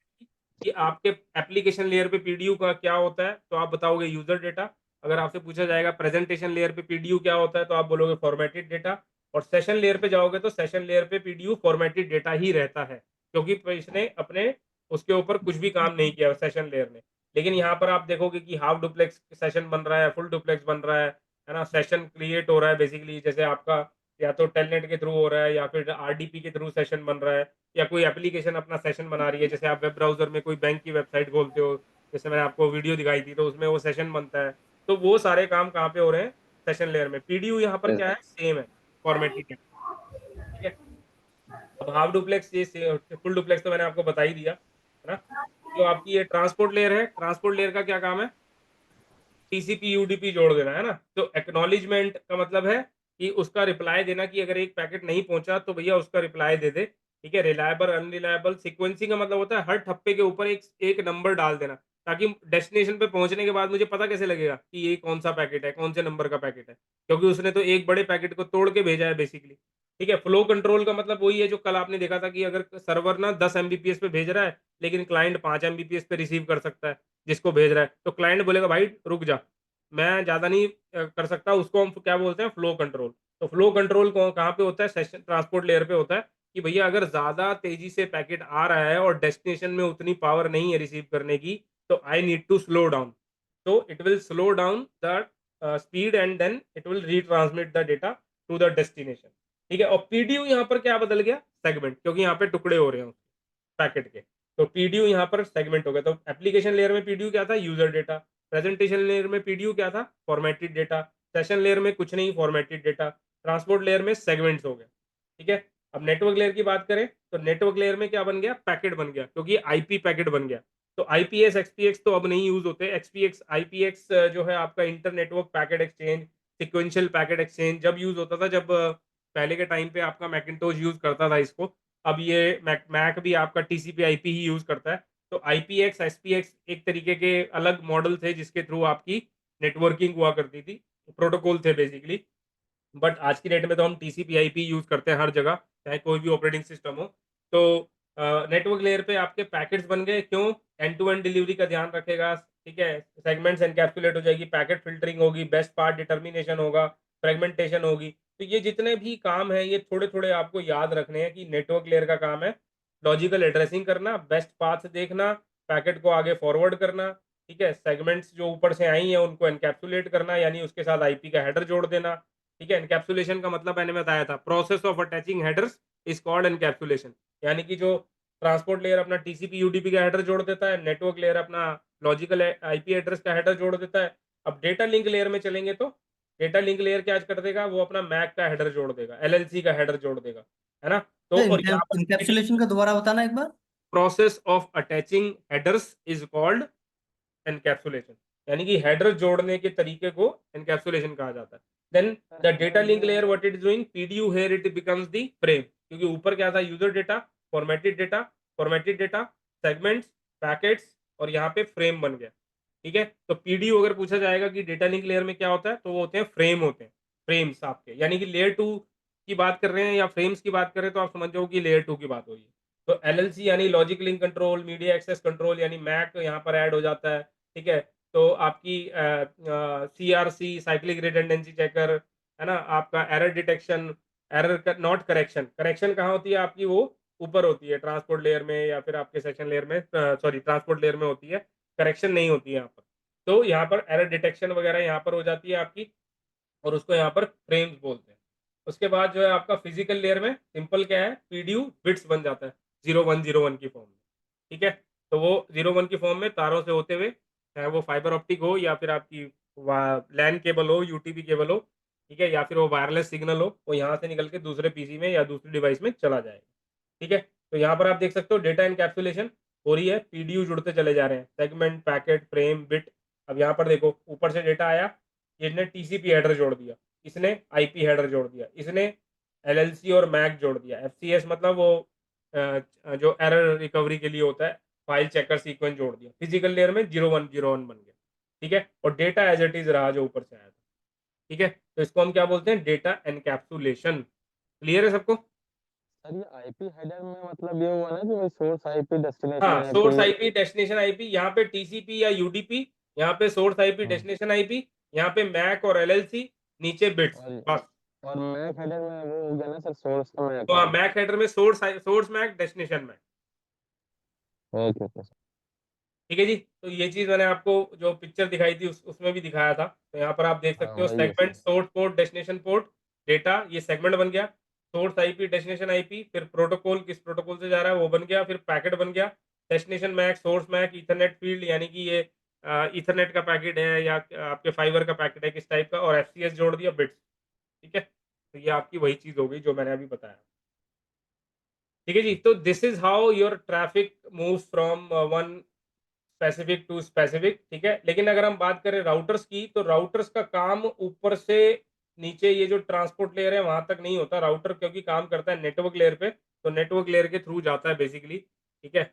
कि आपके एप्लीकेशन लेयर पे पीडीयू का क्या होता है, तो आप बताओगे यूजर डेटा। अगर आपसे पूछा जाएगा प्रेजेंटेशन लेयर पे पीडीयू क्या होता है, तो आप बोलोगे फॉर्मेटेड डेटा। और सेशन लेयर पे जाओगे तो सेशन लेयर पे पीडीयू फॉर्मेटेड डेटा ही रहता है, क्योंकि इसने अपने उसके ऊपर कुछ भी काम नहीं किया सेशन लेयर ने। लेकिन यहाँ पर आप देखोगे कि हाफ डुप्लेक्स सेशन बन रहा है, फुल डुप्लेक्स बन रहा है ना, सेशन क्रिएट हो रहा है बेसिकली, जैसे आपका या तो टेलनेट के थ्रू हो रहा है या फिर आरडीपी के थ्रू सेशन बन रहा है, या कोई एप्लीकेशन अपना सेशन बना रही है, जैसे आप वेब ब्राउजर में कोई बैंक की वेबसाइट खोलते हो, जैसे मैंने आपको वीडियो दिखाई थी, तो उसमें वो सेशन बनता है। तो वो सारे काम कहाँ पे हो रहे हैं, सेशन लेयर में। पीडीयू यहाँ पर क्या है, सेम है, फॉर्मेटेड। ठीक है। अब हाफ डुप्लेक्स, ये फुल डुप्लेक्स तो मैंने आपको बता ही दिया, है ना। जो आपकी ये ट्रांसपोर्ट लेयर है, ट्रांसपोर्ट लेयर का क्या काम है, टीसीपी यूडीपी जोड़ देना, है ना। तो एक्नॉलेजमेंट का मतलब है कि उसका रिप्लाई देना, कि अगर एक पैकेट नहीं पहुंचा तो भैया उसका रिप्लाई दे दे। ठीक है। रिलायबल, अनरिलायबल, सीक्वेंसिंग का मतलब होता है हर ठप्पे के ऊपर एक एक नंबर डाल देना, ताकि डेस्टिनेशन पे पहुंचने के बाद मुझे पता कैसे लगेगा कि ये कौन सा पैकेट है, कौन से नंबर का पैकेट है, क्योंकि उसने तो एक बड़े पैकेट को तोड़ के भेजा है बेसिकली। ठीक है। फ्लो कंट्रोल का मतलब वही है जो कल आपने देखा था, कि अगर सर्वर ना 10 एमबीपीएस पे भेज रहा है, लेकिन क्लाइंट 5 एमबीपीएस पे रिसीव कर सकता है जिसको भेज रहा है, तो क्लाइंट बोलेगा भाई रुक जा, मैं ज़्यादा नहीं कर सकता। उसको हम क्या बोलते हैं, फ्लो कंट्रोल। तो फ्लो कंट्रोल कहाँ पे होता है, सेशन ट्रांसपोर्ट लेयर पे होता है, कि भैया अगर ज़्यादा तेज़ी से पैकेट आ रहा है और डेस्टिनेशन में उतनी पावर नहीं है रिसीव करने की, तो I need to slow down. तो it will slow down the speed and then it will retransmit the data to the destination. ठीक है। और पीडीयू यहाँ पर क्या बदल गया, सेगमेंट, क्योंकि यहाँ पे टुकड़े हो रहे हैं पैकेट के। तो पीडीयू यहाँ पर सेगमेंट हो गया। तो एप्लीकेशन लेयर में पीडीयू क्या था, यूजर डेटा। प्रेजेंटेशन लेयर में पीडीयू क्या था, फॉर्मेटेड डेटा। सेशन लेयर में कुछ नहीं, फॉर्मेटेड डेटा। ट्रांसपोर्ट लेयर में सेगमेंट्स हो गए। ठीक है। अब नेटवर्क लेयर की बात करें, तो नेटवर्क लेयर में क्या बन गया, पैकेट बन गया, क्योंकि आईपी पैकेट बन गया। तो आईपीएस, एक्सपीएक्स तो अब नहीं यूज होते। एक्सपीएक्स, आईपीएक्स जो है आपका inter network packet exchange, sequential packet exchange जब यूज होता था, जब पहले के टाइम पे आपका मैकिन्टोश यूज करता था इसको। अब ये मैक भी आपका टीसीपी आईपी ही यूज करता है। तो आईपीएक्स, एसपीएक्स एक तरीके के अलग मॉडल थे जिसके थ्रू आपकी नेटवर्किंग हुआ करती थी, प्रोटोकॉल थे बेसिकली। बट आज की डेट में तो हम टीसीपी आईपी यूज करते हैं हर जगह, चाहे कोई भी ऑपरेटिंग सिस्टम हो। तो नेटवर्क लेयर पे आपके पैकेट्स बन गए, क्यों, एंड टू एंड डिलीवरी का ध्यान रखेगा। ठीक है। सेगमेंट्स एनकैप्सुलेट हो जाएगी, पैकेट फिल्टरिंग होगी, बेस्ट पार्ट डिटर्मिनेशन होगा, फ्रेगमेंटेशन होगी। तो ये जितने भी काम है ये थोड़े थोड़े आपको याद रखने हैं, कि नेटवर्क लेयर का काम है लॉजिकल एड्रेसिंग करना, बेस्ट पाथ देखना, पैकेट को आगे फॉरवर्ड करना। ठीक है। सेगमेंट्स जो ऊपर से आई हैं उनको एनकैप्सुलेट करना, यानी उसके साथ आईपी का हेडर जोड़ देना। ठीक है। एनकैप्सुलेशन का मतलब मैंने बताया था, process of attaching headers is called encapsulation. यानी कि जो ट्रांसपोर्ट लेयर अपना टीसीपी यूडीपी का हेडर जोड़ देता है, नेटवर्क लेयर अपना लॉजिकल आईपी एड्रेस का हेडर जोड़ देता है। अब डेटा लिंक लेयर में चलेंगे तो डेटा लिंक लेयर क्या कर देगा, वो अपना मैक का हेडर जोड़ देगा, एलएलसी का हेडर जोड़ देगा, है ना। तो और यहाँ पर इनकैप्सुलेशन का दोबारा बताना एक बार। Process of attaching headers is called encapsulation, यानी कि हेडर जोड़ने के तरीके को एनकैप्सुलेशन कहा जाता है। Then the data link layer what it is doing, PDU here it becomes the frame, क्योंकि ऊपर क्या था, user data, formatted data, segments, packets, और यहाँ पे फ्रेम बन गया। ठीक है। तो पीडीयू अगर पूछा जाएगा कि डेटा लिंक लेयर में क्या होता है, तो वो होते हैं फ्रेम, होते हैं फ्रेम्स आपके, यानी कि लेयर 2 की बात कर रहे हैं या फ्रेम्स की बात कर रहे हैं, तो आप समझ जाओ कि लेयर 2 की बात हो रही है। तो एलएलसी यानी logic link control, media access control, यानी मैक यहाँ पर ऐड हो जाता है। ठीक है। तो आपकी सीआरसी, साइक्लिक रिडंडेंसी चेकर, है ना, आपका error detection, error not correction, correction कहाँ होती है आपकी, वो ऊपर होती है ट्रांसपोर्ट लेयर में या फिर आपके सेशन लेयर में, सॉरी ट्रांसपोर्ट लेयर में होती है, करेक्शन नहीं होती है यहाँ पर। तो यहाँ पर एरर डिटेक्शन वगैरह यहाँ पर हो जाती है आपकी, और उसको यहाँ पर फ्रेम्स बोलते हैं। उसके बाद जो है आपका फिजिकल लेयर में सिंपल क्या है, पीडीयू बिट्स बन जाता है 0101 की फॉर्म में। ठीक है। तो वो 01 की फॉर्म में तारों से होते हुए, चाहे वो फाइबर ऑप्टिक हो या फिर आपकी लैन केबल हो, यूटीपी केबल हो, ठीक है, या फिर वो वायरलेस सिग्नल हो, वो यहाँ से निकल के दूसरे पीसी में या दूसरी डिवाइस में चला जाएगा। ठीक है। तो यहाँ पर आप देख सकते हो डेटा इनकैप्सुलेशन हो रही है, पीडीयू जुड़ते चले जा रहे हैं, सेगमेंट, पैकेट, फ्रेम, बिट। अब यहाँ पर देखो ऊपर से डेटा आया, इसने टीसीपी हेडर जोड़ दिया, इसने आईपी हेडर जोड़ दिया, इसने एलएलसी और मैक जोड़ दिया। एफसीएस मतलब वो जो एरर रिकवरी के लिए होता है, फाइल चेकर सीक्वेंस जोड़ दिया, फिजिकल लेयर में 0101 बन गया, ठीक है, और डेटा एज इट इज रहा जो ऊपर से आया था, ठीक है। तो इसको हम क्या बोलते हैं, डेटा एनकैप्सुलेशन। क्लियर है सबको? सर ये आईपी हेडर में मतलब ये हुआ ना कि भाई सोर्स आईपी डेस्टिनेशन हाँ, source IP. IP destination IP, यहाँ पे टीसीपी या यूडीपी, यहाँ पे सोर्स आईपी डेस्टिनेशन आईपी, यहाँ पे मैक और एलएलसी, नीचे बिट्स, बस। और मैक हेडर में वो हो गया ना सर, सोर्स का मैक। तो हाँ, मैक हेडर में source MAC, destination MAC. Okay okay sir. ठीक है जी। तो ये चीज मैंने आपको जो पिक्चर दिखाई थी उसमें भी दिखाया था। तो यहाँ पर आप देख हाँ सकते हो वही है segment, sir. Source port, destination port, data, ये सेगमेंट बन गया। सोर्स आईपी, डेस्टिनेशन आईपी, फिर प्रोटोकॉल, किस प्रोटोकॉल से जा रहा है वो बन गया, फिर पैकेट बन गया, destination MAC, source MAC, Ethernet field, यानी कि ये ईथरनेट का पैकेट है या आपके फाइबर का पैकेट है किस टाइप का, और एफसीएस जोड़ दिया, बिट्स। ठीक है, तो ये आपकी वही चीज हो गई जो मैंने अभी बताया। ठीक है जी। तो this is how your traffic moves from one specific to specific. ठीक है, लेकिन अगर हम बात करें राउटर्स की, तो राउटर्स का काम ऊपर से नीचे ये जो ट्रांसपोर्ट लेयर है वहां तक नहीं होता। राउटर क्योंकि काम करता है नेटवर्क लेयर पे, तो नेटवर्क लेयर के थ्रू जाता है बेसिकली। ठीक है,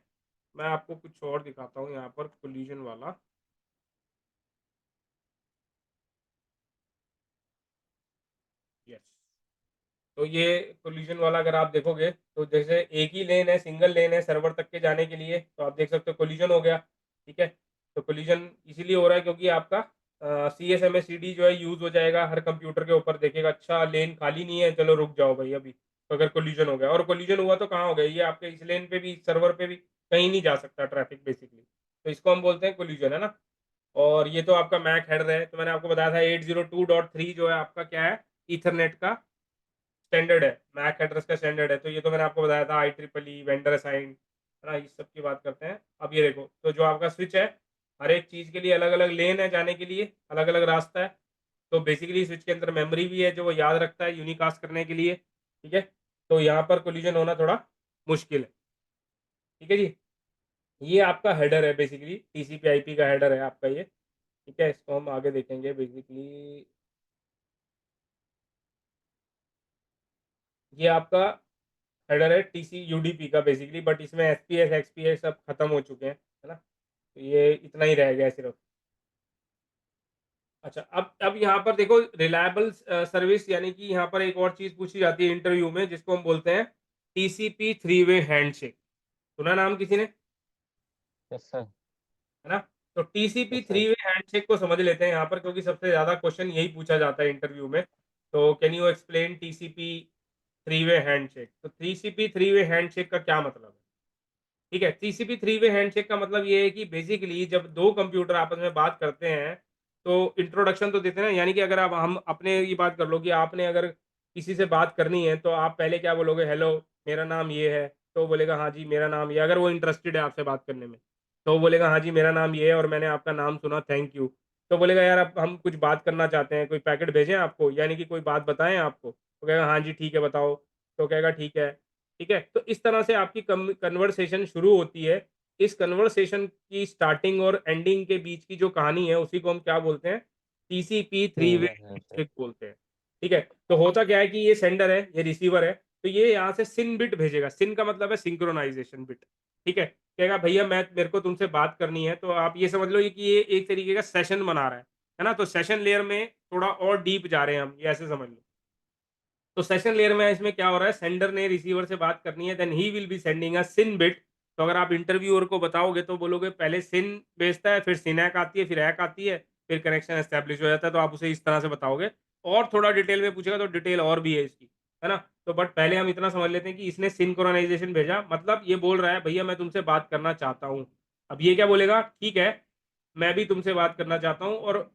मैं आपको कुछ और दिखाता हूँ यहाँ पर कोलिजन वाला। यस, तो ये कोलिजन वाला अगर आप देखोगे तो जैसे एक ही लेन है, सिंगल लेन है सर्वर तक के जाने के लिए, तो आप देख सकते हो कोलिजन हो गया। ठीक है, तो कोलिजन इसीलिए हो रहा है क्योंकि आपका CSMA/CD जो है यूज हो जाएगा हर कंप्यूटर के ऊपर। देखेगा अच्छा लेन खाली नहीं है, चलो रुक जाओ भाई अभी। तो अगर कोलिजन हो गया, और कोलिजन हुआ तो कहाँ हो गया, ये आपके इस लेन पे भी, इस सर्वर पे भी कहीं नहीं जा सकता ट्रैफिक बेसिकली। तो इसको हम बोलते हैं कोलिजन, है ना। और ये तो आपका मैक हेडर है, तो मैंने आपको बताया था 802.3 जो है आपका क्या है, ईथरनेट का स्टैंडर्ड है, मैक एड्रेस का स्टैंडर्ड है। तो ये तो मैंने आपको बताया था IEEE वेंडर असाइन, है ना, इस सब की बात करते हैं। अब ये देखो, तो जो आपका स्विच है, हर एक चीज़ के लिए अलग अलग लेन है जाने के लिए, अलग अलग रास्ता है। तो बेसिकली स्विच के अंदर मेमोरी भी है जो वो याद रखता है यूनिकास्ट करने के लिए। ठीक है, तो यहाँ पर कोलिजन होना थोड़ा मुश्किल है। ठीक है जी, ये आपका हेडर है बेसिकली, TCP/IP का हेडर है आपका ये। ठीक है, इसको हम आगे देखेंगे बेसिकली। ये आपका हेडर है TCUDP का बेसिकली, बट इसमें SPS XPS सब खत्म हो चुके हैं, है ना। तो ये इतना ही रह गया है सिर्फ। अच्छा, अब यहाँ पर देखो रिलायबल सर्विस, यानी कि यहाँ पर एक और चीज पूछी जाती है इंटरव्यू में, जिसको हम बोलते हैं TCP 3-वे हैंडशेक। सुना नाम किसी ने? Yes sir. है ना। तो TCP यस सर। 3-वे हैंडशेक को समझ लेते हैं यहाँ पर, क्योंकि सबसे ज्यादा क्वेश्चन यही पूछा जाता है इंटरव्यू में। तो कैन यू एक्सप्लेन TCP 3-वे हैंडशेक? तो TCP 3-वे हैंडशेक का क्या मतलब है? ठीक है, TCP 3-वे हैंडशेक का मतलब ये है कि बेसिकली जब दो कंप्यूटर आपस में बात करते हैं तो इंट्रोडक्शन तो देते हैं ना, यानी कि अगर आप, हम अपने ये बात कर लो कि आपने अगर किसी से बात करनी है तो आप पहले क्या बोलोगे, हेलो मेरा नाम ये है, तो वो बोलेगा हाँ जी मेरा नाम ये, अगर वो इंटरेस्टेड है आपसे बात करने में, तो वो बोलेगा हाँ जी मेरा नाम ये है और मैंने आपका नाम सुना, थैंक यू। तो बोलेगा यार अब हम कुछ बात करना चाहते हैं, कोई पैकेट भेजें आपको, यानी कि कोई बात बताएं आपको, तो कहेगा हाँ जी ठीक है बताओ, तो कहेगा ठीक है। ठीक है, तो इस तरह से आपकी कन्वर्सेशन शुरू होती है। इस कन्वर्सेशन की स्टार्टिंग और एंडिंग के बीच की जो कहानी है उसी को हम क्या बोलते हैं, TCP 3-वे हैंडशेक बोलते हैं। ठीक है, तो होता क्या है कि ये सेंडर है, ये रिसीवर है, तो ये यहाँ से सिन बिट भेजेगा। सिन का मतलब है सिंक्रोनाइजेशन बिट। ठीक है, कहेगा भैया मैं, मेरे को तुमसे बात करनी है, तो आप ये समझ लो कि ये एक तरीके का सेशन बना रहा है ना। तो सेशन लेयर में थोड़ा और डीप जा रहे हैं हम, ये ऐसे समझ लो। तो सेशन लेयर में इसमें क्या हो रहा है, सेंडर ने रिसीवर से बात करनी है, then he will be sending a SYN bit. तो अगर आप इंटरव्यूअर को बताओगे तो बोलोगे पहले सिन भेजता है, फिर सिनैक आती है, फिर हैक आती है, फिर कनेक्शन एस्टेब्लिश हो जाता है। तो आप उसे इस तरह से बताओगे, और थोड़ा डिटेल में पूछेगा तो डिटेल और भी है इसकी, है ना। तो बट पहले हम इतना समझ लेते हैं कि इसने सिंक्रोनाइजेशन भेजा, मतलब ये बोल रहा है भैया मैं तुमसे बात करना चाहता हूँ। अब ये क्या बोलेगा, ठीक है मैं भी तुमसे बात करना चाहता हूँ, और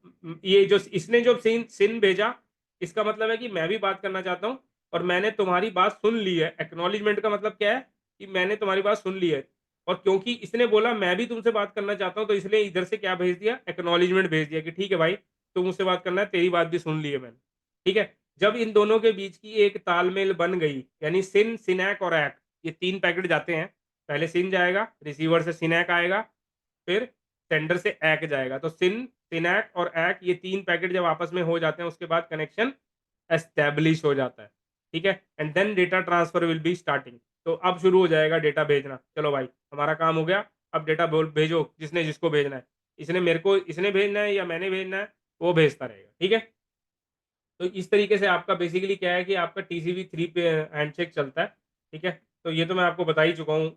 ये जो इसने जो सिन सिन भेजा, इसका मतलब है कि मैं भी बात करना चाहता हूँ और मैंने तुम्हारी बात सुन ली है। एक्नॉलेजमेंट का मतलब क्या है, कि मैंने तुम्हारी बात सुन ली है, और क्योंकि इसने बोला मैं भी तुमसे बात करना चाहता हूँ, तो इसलिए इधर से क्या भेज दिया, एक्नॉलेजमेंट भेज दिया कि ठीक है भाई तुम मुझसे बात करना है, तेरी बात भी सुन ली है मैंने। ठीक है, जब इन दोनों के बीच की एक तालमेल बन गई, यानी सिन, सिनैक और ऐक, ये तीन पैकेट जाते हैं। पहले सिन जाएगा, रिसीवर से सिनैक आएगा, फिर सेंडर से ऐक जाएगा। तो सिन, सिनैक और ऐक, ये तीन पैकेट जब आपस में हो जाते हैं उसके बाद कनेक्शन एस्टेब्लिश हो जाता है। ठीक है, and then data transfer will be starting. तो अब शुरू हो जाएगा डेटा भेजना। चलो भाई हमारा काम हो गया, अब डेटा भेजो जिसने जिसको भेजना है, इसने भेजना है या मैंने भेजना है, वो भेजता रहेगा। ठीक है, तो इस तरीके से आपका बेसिकली क्या है कि आपका TCP/3 पे हैंडशेक चलता है। ठीक है, तो ये तो मैं आपको बता ही चुका हूँ।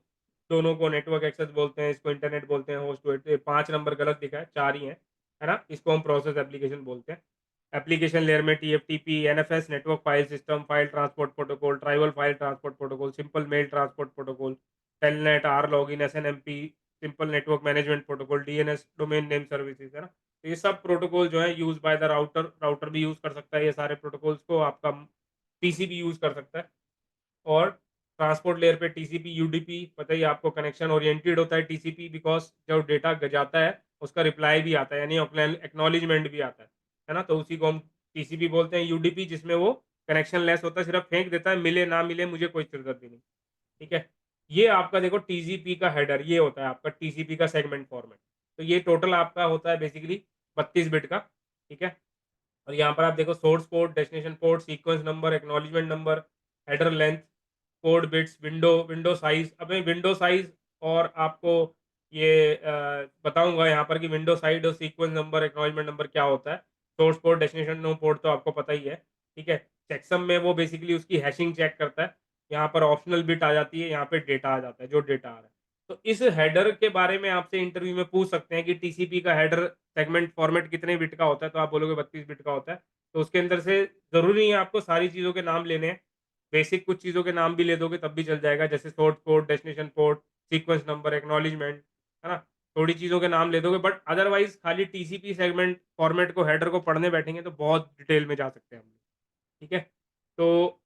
दोनों को नेटवर्क एक्सेस बोलते हैं, इसको इंटरनेट बोलते हैं, होस्ट टू होस्ट। 5 नंबर गलत दिखा है, 4 ही है ना। इसको हम प्रोसेस एप्लीकेशन बोलते हैं। एप्लीकेशन लेयर में TFTP, NFS network file system, file transport protocol, trivial file transport protocol, simple mail transport protocol, telnet, RLogin, SNMP, simple network management protocol, DNS domain name services, है ना। तो ये सब प्रोटोकॉल जो है यूज बाय द राउटर भी यूज कर सकता है ये सारे प्रोटोकॉल्स को, आपका PC भी यूज कर सकता है। और ट्रांसपोर्ट लेयर पे TCP UDP, पता ही आपको, कनेक्शन ओरिएंटेड होता है TCP, बिकॉज जब डेटा जाता है उसका रिप्लाई भी आता है, यानी एक्नॉलेजमेंट भी आता है ना। तो उसी को हम TCP बोलते हैं। UDP जिसमें वो कनेक्शन लेस होता है, सिर्फ फेंक देता है, मिले ना मिले मुझे कोई सिरदर्दी नहीं। ठीक है, ये आपका देखो TCP का हेडर, ये होता है आपका TCP का सेगमेंट फॉर्मेट। तो ये टोटल आपका होता है बेसिकली 32 बिट का। ठीक है, और यहाँ पर आप देखो source port, destination port, sequence number, acknowledgement number, header length, code bits, window size. अब मैं विंडो साइज और आपको ये बताऊंगा यहाँ पर कि विंडो साइज और सीक्वेंस नंबर, एक्नॉलेजमेंट नंबर क्या होता है। सोर्स पोर्ट, डेस्टिनेशन पोर्ट तो आपको पता ही है। ठीक है, चेकसम में वो बेसिकली उसकी हैशिंग चेक करता है। यहाँ पर ऑप्शनल बिट आ जाती है, यहाँ पे डेटा आ जाता है, जो डेटा आ रहा है। तो इस हेडर के बारे में आपसे इंटरव्यू में पूछ सकते हैं कि TCP का हेडर सेगमेंट फॉर्मेट कितने बिट का होता है, तो आप बोलोगे 32 बिट का होता है। तो उसके अंदर से जरूरी नहीं है आपको सारी चीज़ों के नाम लेने हैं, बेसिक कुछ चीज़ों के नाम भी ले दोगे तब भी चल जाएगा, जैसे source port, destination port, sequence number, acknowledgement, है ना। थोड़ी चीज़ों के नाम ले दोगे, बट अदरवाइज खाली TCP सेगमेंट फॉर्मेट को, हेडर को पढ़ने बैठेंगे तो बहुत डिटेल में जा सकते हैं हम। ठीक है, तो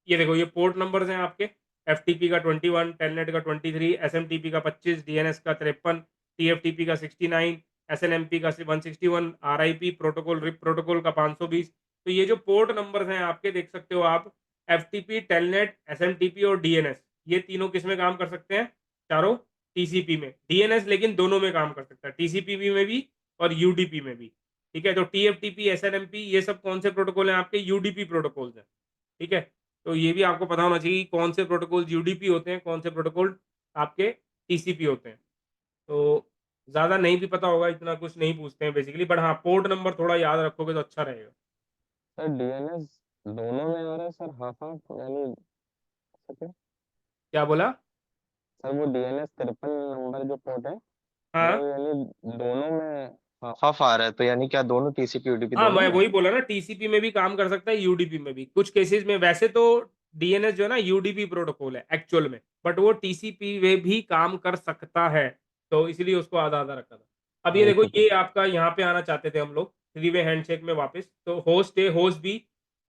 ये देखो, ये पोर्ट नंबर्स हैं आपके। FTP का 21, टेलनेट का 23, SMTP का 25, DNS का 53, TFTP का 69, SNMP का 161, RIP प्रोटोकॉल, रिप प्रोटोकॉल का 520। तो ये जो पोर्ट नंबर्स हैं आपके, देख सकते हो आप, FTP, टेलनेट, SMTP और DNS, ये तीनों किस में काम कर सकते हैं? चारों TCP में। DNS लेकिन दोनों में काम कर सकता है, TCP में भी और UDP में भी। ठीक है, तो TFTP, SNMP ये सब कौन से प्रोटोकॉल हैं आपके? UDP प्रोटोकॉल्स हैं। ठीक है, तो ये भी आपको पता होना चाहिए कौन से प्रोटोकॉल UDP होते हैं, कौन से प्रोटोकॉल आपके TCP होते हैं। तो ज़्यादा नहीं भी पता होगा, इतना कुछ नहीं पूछते हैं बेसिकली, बट हाँ पोर्ट नंबर थोड़ा याद रखोगे तो अच्छा रहेगा। सर DNS दोनों में आ रहा है सर, हाफ हाफ यानी सके? क्या बोला? सर वो DNS 53 नंबर जो पोर्ट है, हाँ वो यानी दोनों में हाफ हाफ आ रहा है, तो यानी क्या दोनों TCP UDP हाँ, दोनों मैं में? वही बोला ना, TCP में भी काम कर सकता है, UDP में भी कुछ केसेस में। वैसे तो DNS जो है ना UDP प्रोटोकॉल है एक्चुअल में, बट वो TCP में भी काम कर सकता है, तो इसलिए उसको आधा आधा रखा था। अब ये देखो, ये आपका यहाँ पे आना चाहते थे हम लोग थ्री वे हैंडशेक में वापस। तो होस्ट ए, होस्ट बी,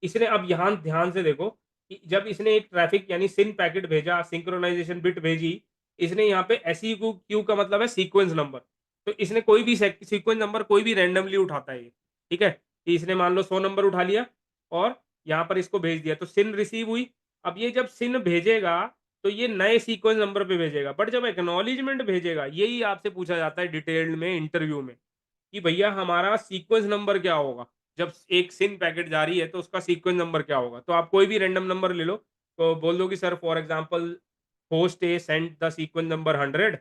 इसने अब यहाँ ध्यान से देखो कि जब इसने एक ट्रैफिक यानी सिन पैकेट भेजा, सिंक्रोनाइजेशन बिट भेजी, इसने यहाँ पे SEQ का मतलब है सीक्वेंस नंबर। तो इसने कोई भी सीक्वेंस नंबर कोई भी रैंडमली उठाता है ये। ठीक है, कि इसने मान लो 100 नंबर उठा लिया और यहाँ पर इसको भेज दिया, तो सिन रिसीव हुई। अब ये जब सिन भेजेगा तो ये नए सीक्वेंस नंबर पे भेजेगा, बट जब एक्नॉलेजमेंट भेजेगा, यही आपसे पूछा जाता है डिटेल्ड में इंटरव्यू में कि भैया हमारा सीक्वेंस नंबर क्या होगा। जब एक सिन पैकेट जारी है तो उसका सीक्वेंस नंबर क्या होगा। तो आप कोई भी रैंडम नंबर ले लो, तो बोल दो कि sir for example host A send the sequence number 100,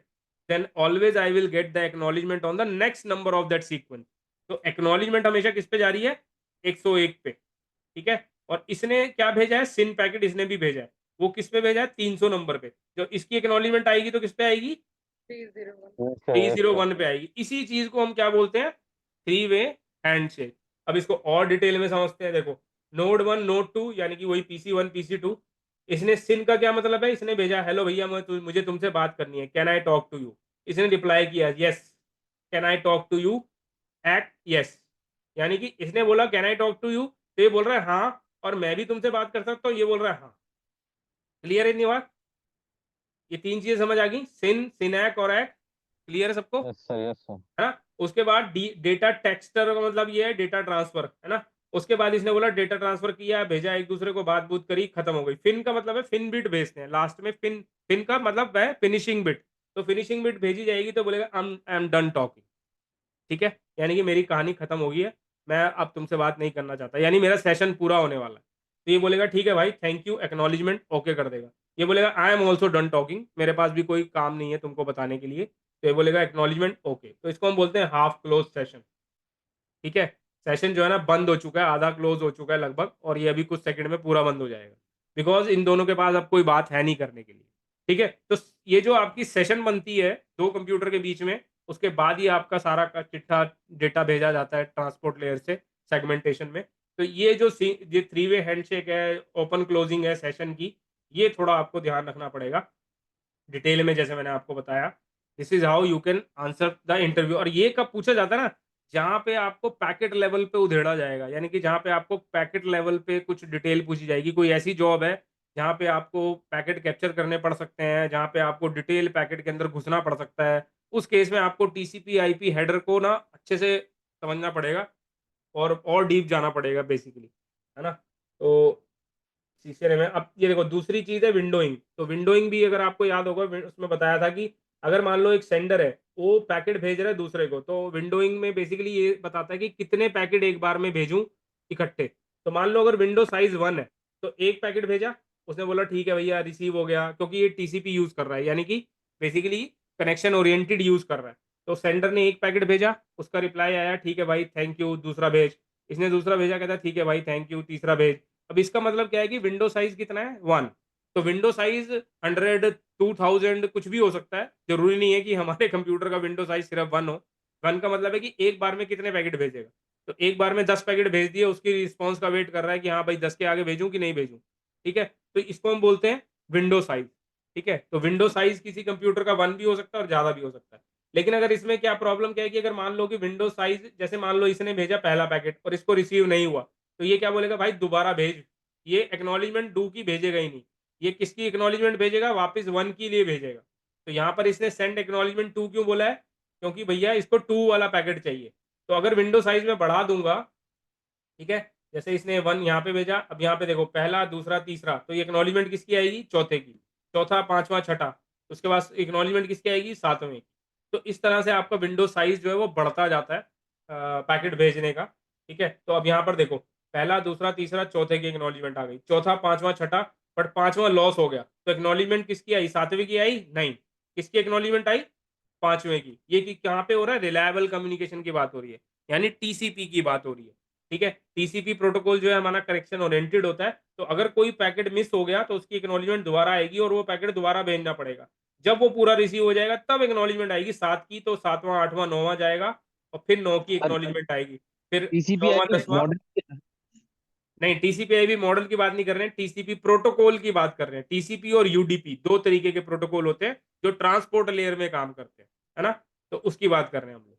then always I will get the acknowledgement on the next number of that sequence. तो एक्नॉलेजमेंट हमेशा किस पे जारी है? 101 पे। ठीक है, और इसने क्या भेजा है? सिन पैकेट इसने भी भेजा है, वो किस पे भेजा है? 300 नंबर पे। जो इसकी एक्नॉलेजमेंट आएगी तो किस पे आएगी? 301 पे आएगी। इसी चीज को हम क्या बोलते हैं? Three way handshake. अब इसको और डिटेल में समझते हैं। देखो, नोड 1 नोड 2 यानी कि वही PC1 PC2। इसने सिन का क्या मतलब है? इसने भेजा हेलो भैया मुझे तुमसे बात करनी है, can I talk to you. इसने रिप्लाई किया yes, can I talk to you ack yes, यानी कि इसने बोला can I talk to you, तो ये बोल रहा है हाँ, और मैं भी तुमसे बात कर सकता हूँ, ये बोल रहा है हाँ। क्लियर है बात? ये तीन चीजें समझ आ गई, सिन, सिनैक और एक्ट। क्लियर है सबको? Yes sir, yes sir. है ना। उसके बाद डेटा टेक्स्टर का मतलब ये है डेटा ट्रांसफर, है ना। उसके बाद इसने बोला डेटा ट्रांसफर किया, भेजा, एक दूसरे को बात बूत करी, खत्म हो गई। फिन का मतलब है फिन बिट भेजते हैं लास्ट में। फिन का मतलब है फिनिशिंग बिट। तो फिनिशिंग बिट भेजी जाएगी तो बोलेगा आई एम डन टॉकिंग। ठीक है, यानी कि मेरी कहानी खत्म हो गई है, मैं अब तुमसे बात नहीं करना चाहता, यानी मेरा सेशन पूरा होने वाला है। तो ये बोलेगा ठीक है भाई, थैंक यू, एक्नॉलेजमेंट ओके कर देगा। ये बोलेगा I am also done talking, मेरे पास भी कोई काम नहीं है तुमको बताने के लिए, तो ये बोलेगा एक्नॉलेजमेंट ओके, तो इसको हम बोलते हैं हाफ क्लोज सेशन। ठीक है, सेशन जो है ना बंद हो चुका है, आधा क्लोज हो चुका है लगभग, और ये अभी कुछ सेकंड में पूरा बंद हो जाएगा, बिकॉज इन दोनों के पास अब कोई बात है नहीं करने के लिए। ठीक है, तो ये जो आपकी सेशन बनती है दो कंप्यूटर के बीच में, उसके बाद ही आपका सारा का चिट्ठा डेटा भेजा जाता है ट्रांसपोर्ट लेयर से सेगमेंटेशन में। तो ये जो ये 3-वे हैंडशेक है, ओपन क्लोजिंग है सेशन की, ये थोड़ा आपको ध्यान रखना पड़ेगा डिटेल में, जैसे मैंने आपको बताया। This is how you can answer the interview. और ये कब पूछा जाता है ना, जहाँ पे आपको पैकेट लेवल पे उधेड़ा जाएगा, यानी कि जहाँ पे आपको पैकेट लेवल पे कुछ डिटेल पूछी जाएगी। कोई ऐसी जॉब है जहाँ पे आपको पैकेट कैप्चर करने पड़ सकते हैं, जहाँ पे आपको डिटेल पैकेट के अंदर घुसना पड़ सकता है, उस केस में आपको टीसीपी आईपी हेडर को ना अच्छे से समझना पड़ेगा और डीप जाना पड़ेगा बेसिकली, है ना। तो सीसीएनए में अब ये देखो दूसरी चीज़ है विंडोइंग। तो विंडोइंग भी अगर आपको याद होगा, उसमें बताया था कि अगर मान लो एक सेंडर है, वो पैकेट भेज रहा है दूसरे को, तो विंडोइंग में बेसिकली ये बताता है कि कितने पैकेट एक बार में भेजूं इकट्ठे। तो मान लो अगर विंडो साइज 1 है, तो एक पैकेट भेजा, उसने बोला ठीक है भैया रिसीव हो गया, क्योंकि ये टीसीपी यूज कर रहा है, यानी कि बेसिकली कनेक्शन ओरिएंटेड यूज कर रहा है। तो सेंडर ने एक पैकेट भेजा, उसका रिप्लाई आया ठीक है भाई थैंक यू, दूसरा भेज। इसने दूसरा भेजा, कहता ठीक है भाई थैंक यू, तीसरा भेज। अब इसका मतलब क्या है कि विंडो साइज कितना है 1। तो विंडो साइज 100 2000 कुछ भी हो सकता है, जरूरी नहीं है कि हमारे कंप्यूटर का विंडो साइज सिर्फ 1 हो। 1 का मतलब है कि एक बार में कितने पैकेट भेजेगा। तो एक बार में 10 पैकेट भेज दिए, उसकी रिस्पॉन्स का वेट कर रहा है कि हाँ भाई 10 के आगे भेजूं कि नहीं भेजूं। ठीक है, तो इसको हम बोलते हैं विंडो साइज। ठीक है, तो विंडो साइज किसी कंप्यूटर का 1 भी हो सकता है और ज्यादा भी हो सकता है। लेकिन अगर इसमें क्या प्रॉब्लम क्या है कि अगर मान लो कि विंडो साइज, जैसे मान लो इसने भेजा पहला पैकेट और इसको रिसीव नहीं हुआ, तो ये क्या बोलेगा भाई दोबारा भेज। ये एक्नॉलेजमेंट 2 की भेजेगा ही नहीं, ये किसकी एक्नॉलेजमेंट भेजेगा, वापस 1 के लिए भेजेगा। तो यहाँ पर इसने सेंड एक्नॉलेजमेंट 2 क्यों बोला है, क्योंकि भैया इसको 2 वाला पैकेट चाहिए। तो अगर विंडो साइज में बढ़ा दूंगा, ठीक है, जैसे इसने 1 यहाँ पे भेजा, अब यहाँ पे देखो पहला दूसरा तीसरा, तो ये एक्नॉलेजमेंट किसकी आएगी, चौथे की। चौथा पांचवा छठा, उसके बाद एक्नॉलेजमेंट किसकी आएगी, 7वें की। तो इस तरह से आपका विंडो साइज जो है वो बढ़ता जाता है पैकेट भेजने का। ठीक है, तो अब यहाँ पर देखो पहला दूसरा तीसरा चौथे की एक्नॉलेजमेंट आ गई, चौथा पांचवा छठा, बट पांचवा लॉस हो गया, तो एक्नॉलेजमेंट किसकी आई, 7वें की आई नहीं, किसकी एक्नॉलेजमेंट आई, 5वें की। ये कि कहाँ पे हो रहा है, रिलायबल कम्युनिकेशन की बात हो रही है, यानी टीसीपी की बात हो रही है। ठीक है, टीसीपी प्रोटोकॉल जो है हमारा करेक्शन ओरिएंटेड होता है। तो अगर कोई पैकेट मिस हो गया तो उसकी एक्नॉलेजमेंट दोबारा आएगी और वो पैकेट दोबारा भेजना पड़ेगा। जब वो पूरा रिसीव हो जाएगा तब एक्नॉलेजमेंट आएगी 7 की, तो 7वां 8वां 9वां जाएगा और फिर 9 की एक्नॉलेजमेंट आएगी, फिर टीसीपी 9वां आईपी 10वां। मॉडल नहीं, टीसीपी आईपी मॉडल की बात नहीं कर रहे हैं, टीसीपी प्रोटोकॉल की बात कर रहे हैं। टीसीपी और यूडीपी दो तरीके के प्रोटोकॉल होते हैं जो ट्रांसपोर्ट लेयर में काम करते हैं, है ना। तो उसकी बात कर रहे हैं हम लोग।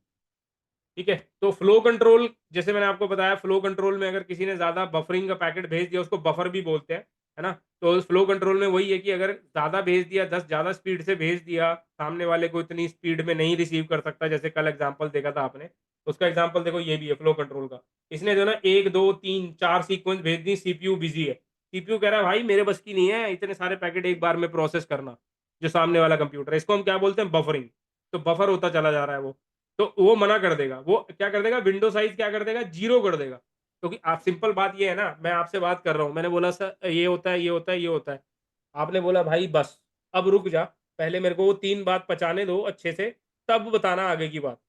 ठीक है, तो फ्लो कंट्रोल, जैसे मैंने आपको बताया, फ्लो कंट्रोल में अगर किसी ने ज्यादा बफरिंग का पैकेट भेज दिया, उसको बफर भी बोलते हैं, है ना। तो फ्लो कंट्रोल में वही है कि अगर ज्यादा भेज दिया, 10 ज्यादा स्पीड से भेज दिया, सामने वाले को इतनी स्पीड में नहीं रिसीव कर सकता, जैसे कल एग्जांपल देखा था आपने, उसका एग्जांपल देखो ये भी है फ्लो कंट्रोल का। इसने जो ना 1 2 3 4 सीक्वेंस भेज दी, सीपीयू बिजी है, सीपीयू कह रहा है भाई मेरे बस की नहीं है इतने सारे पैकेट एक बार में प्रोसेस करना, जो सामने वाला कंप्यूटर है, इसको हम क्या बोलते हैं, बफरिंग। तो बफर होता चला जा रहा है वो, तो वो मना कर देगा, वो क्या कर देगा, विंडो साइज क्या कर देगा, 0 कर देगा। क्योंकि आप सिंपल बात ये है ना, मैं आपसे बात कर रहा हूँ, मैंने बोला सर ये होता है ये होता है ये होता है, आपने बोला भाई बस अब रुक जा, पहले मेरे को वो 3 बात पचाने दो अच्छे से, तब बताना आगे की बात,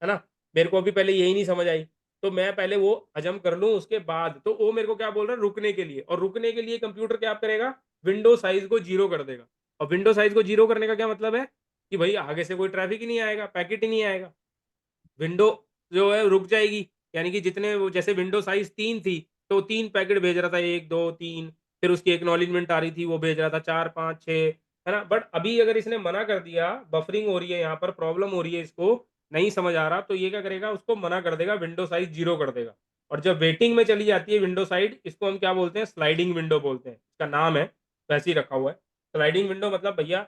है ना। मेरे को अभी पहले यही नहीं समझ आई, तो मैं पहले वो हजम कर लूँ उसके बाद। तो वो मेरे को क्या बोल रहा है, रुकने के लिए, और रुकने के लिए कंप्यूटर क्या करेगा, विंडो साइज को 0 कर देगा। और विंडो साइज को 0 करने का क्या मतलब है कि भाई आगे से कोई ट्रैफिक ही नहीं आएगा, पैकेट ही नहीं आएगा, विंडो जो है रुक जाएगी। यानी कि जितने वो, जैसे विंडो साइज 3 थी तो 3 पैकेट भेज रहा था, 1 2 3, फिर उसकी एक्नॉलेजमेंट आ रही थी वो भेज रहा था 4 5 6, है ना। बट अभी अगर इसने मना कर दिया, बफरिंग हो रही है यहाँ पर, प्रॉब्लम हो रही है, इसको नहीं समझ आ रहा, तो ये क्या करेगा, उसको मना कर देगा, विंडो साइज 0 कर देगा। और जब वेटिंग में चली जाती है विंडो साइड, इसको हम क्या बोलते हैं, स्लाइडिंग विंडो बोलते हैं, इसका नाम है, वैसे ही रखा हुआ है स्लाइडिंग विंडो। मतलब भैया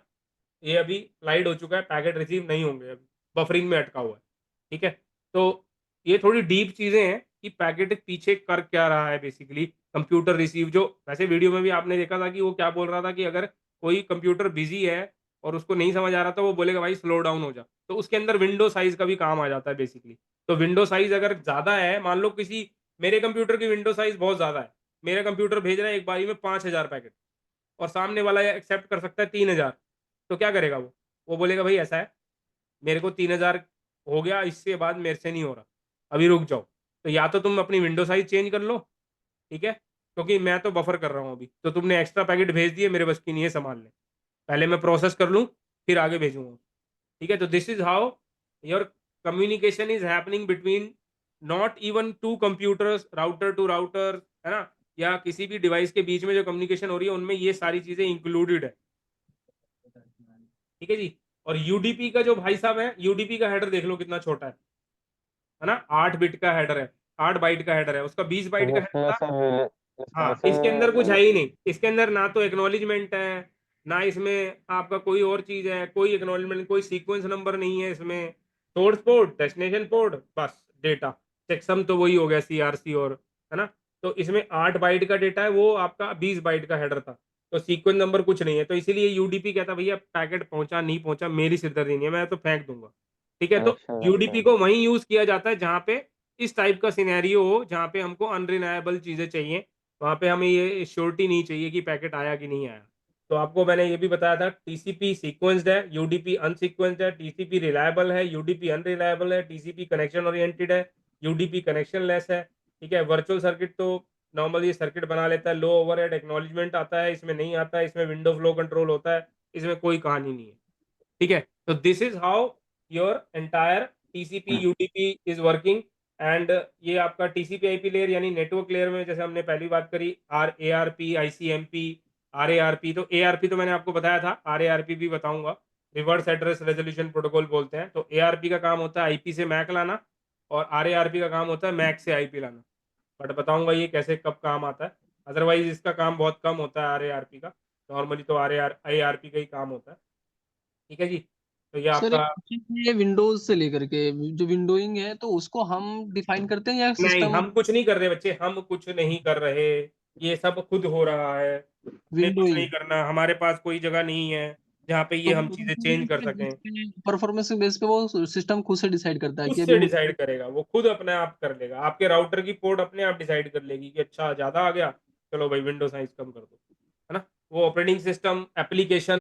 ये अभी स्लाइड हो चुका है, पैकेट रिसीव नहीं होंगे, अभी बफरिंग में अटका हुआ है। ठीक है, तो ये थोड़ी डीप चीजें हैं कि पैकेट पीछे कर क्या रहा है बेसिकली, कंप्यूटर रिसीव, जो वैसे वीडियो में भी आपने देखा था कि वो क्या बोल रहा था कि अगर कोई कंप्यूटर बिजी है और उसको नहीं समझ आ रहा था, वो बोलेगा भाई स्लो डाउन हो जा, तो उसके अंदर विंडो साइज का भी काम आ जाता है बेसिकली। तो विंडो साइज अगर ज्यादा है, मान लो किसी, मेरे कंप्यूटर की विंडो साइज बहुत ज्यादा है, मेरा कंप्यूटर भेज रहा है एक बारी में 5000 पैकेट, और सामने वाला एक्सेप्ट कर सकता है 3000, तो क्या करेगा वो बोलेगा भाई ऐसा है मेरे को 3000 हो गया, इससे बाद मेरे से नहीं हो रहा, अभी रुक जाओ। तो या तो तुम अपनी विंडो साइज चेंज कर लो, ठीक है, क्योंकि मैं तो बफर कर रहा हूँ अभी, तो तुमने एक्स्ट्रा पैकेट भेज दिए, मेरे बस की नहीं है संभालने, पहले मैं प्रोसेस कर लूँ फिर आगे भेजूंगा, ठीक है। तो this is how your communication is happening between not even two computers, router to router, है ना, या किसी भी डिवाइस के बीच में जो कम्युनिकेशन हो रही है उनमें ये सारी चीजें इंक्लूडेड है, ठीक है जी। और यूडीपी का जो भाई साहब है, यूडीपी का हेडर देख लो कितना छोटा है ना, 8 बिट का हेडर है, 8 बाइट का हेडर है, उसका 20 बाइट का इसमें हेडर था। सर हाँ, इसमें इसके अंदर कुछ है ही नहीं, इसके अंदर ना तो एक्नॉलेजमेंट है, ना इसमें आपका कोई और चीज है, कोई एक्नॉलेजमेंट, कोई सीक्वेंस नंबर नहीं है इसमें, सोर्स पोर्ट, डेस्टिनेशन पोर्ट, बस डेटा, चेकसम तो वही हो गया सीआरसी, और है ना। तो इसमें 8 बाइट का डेटा है, वो आपका 20 बाइट का हेडर था, तो सीक्वेंस नंबर कुछ नहीं है। तो इसीलिए यूडीपी कहता भैया पैकेट पहुंचा नहीं पहुंचा मेरी सिरदर्दी नहीं है, मैं तो फेंक दूंगा, ठीक है। तो अच्छा यूडीपी को वहीं यूज किया जाता है जहां पे इस टाइप का सिनेरियो हो, जहां पे हमको अनरिलायबल चीजें चाहिए, वहां पे हमें ये श्योरिटी नहीं चाहिए कि पैकेट आया कि नहीं आया। तो आपको मैंने ये भी बताया था, टीसीपी सीक्वेंस्ड है, यूडीपी अनसीक्वेंस्ड है, टीसीपी रिलायबल है, यूडीपी अनरिलायबल है, टीसीपी कनेक्शन ओरिएंटेड है, यूडीपी कनेक्शन लेस है, ठीक है। वर्चुअल सर्किट तो नॉर्मली सर्किट बना लेता है, लो ओवरहेड एक्नॉलेजमेंट आता है, इसमें नहीं आता है, इसमें विंडो फ्लो कंट्रोल होता है, इसमें कोई कहानी नहीं है, ठीक है। तो this is how your entire TCP UDP is working. And ये आपका टीसीपी आईपी लेयर यानी नेटवर्क लेयर में, जैसे हमने पहली बात करी, ARP, ICMP, RARP, तो ARP तो मैंने आपको बताया था, RARP भी बताऊंगा, रिवर्स एड्रेस रेजोल्यूशन प्रोटोकॉल बोलते हैं। तो ARP का काम होता है आईपी से मैक लाना, और RARP का काम होता है मैक से आईपी लाना, बट बताऊंगा ये कैसे कब काम आता है। अदरवाइज इसका काम बहुत कम होता है RARP का, नॉर्मली तो IRP का ही काम होता है, ठीक है जी। तो ये सर एक आपका, क्वेश्चन है विंडोज से लेकर के, जो विंडोइंग है तो उसको हम डिफाइन करते हैं या नहीं सिस्टम हम कुछ नहीं कर रहे बच्चे, हम कुछ नहीं कर रहे, ये सब खुद हो रहा है, हमें कुछ नहीं विंडोइंग? करना, हमारे पास कोई जगह नहीं है जहाँ पे ये तो हम चीजें चेंज कर सकें। परफॉर्मेंस के बेस पे वो सिस्टम खुद से डिसाइड करता है खुद कि से अभी डिसाइड करेगा, वो खुद अपने आप कर लेगा, आपके राउटर की पोर्ट अपने आप डिसाइड कर लेगी कि अच्छा ज्यादा आ गया, चलो भाई विंडो साइज कम कर दो, है ना। वो ऑपरेटिंग सिस्टम एप्लीकेशन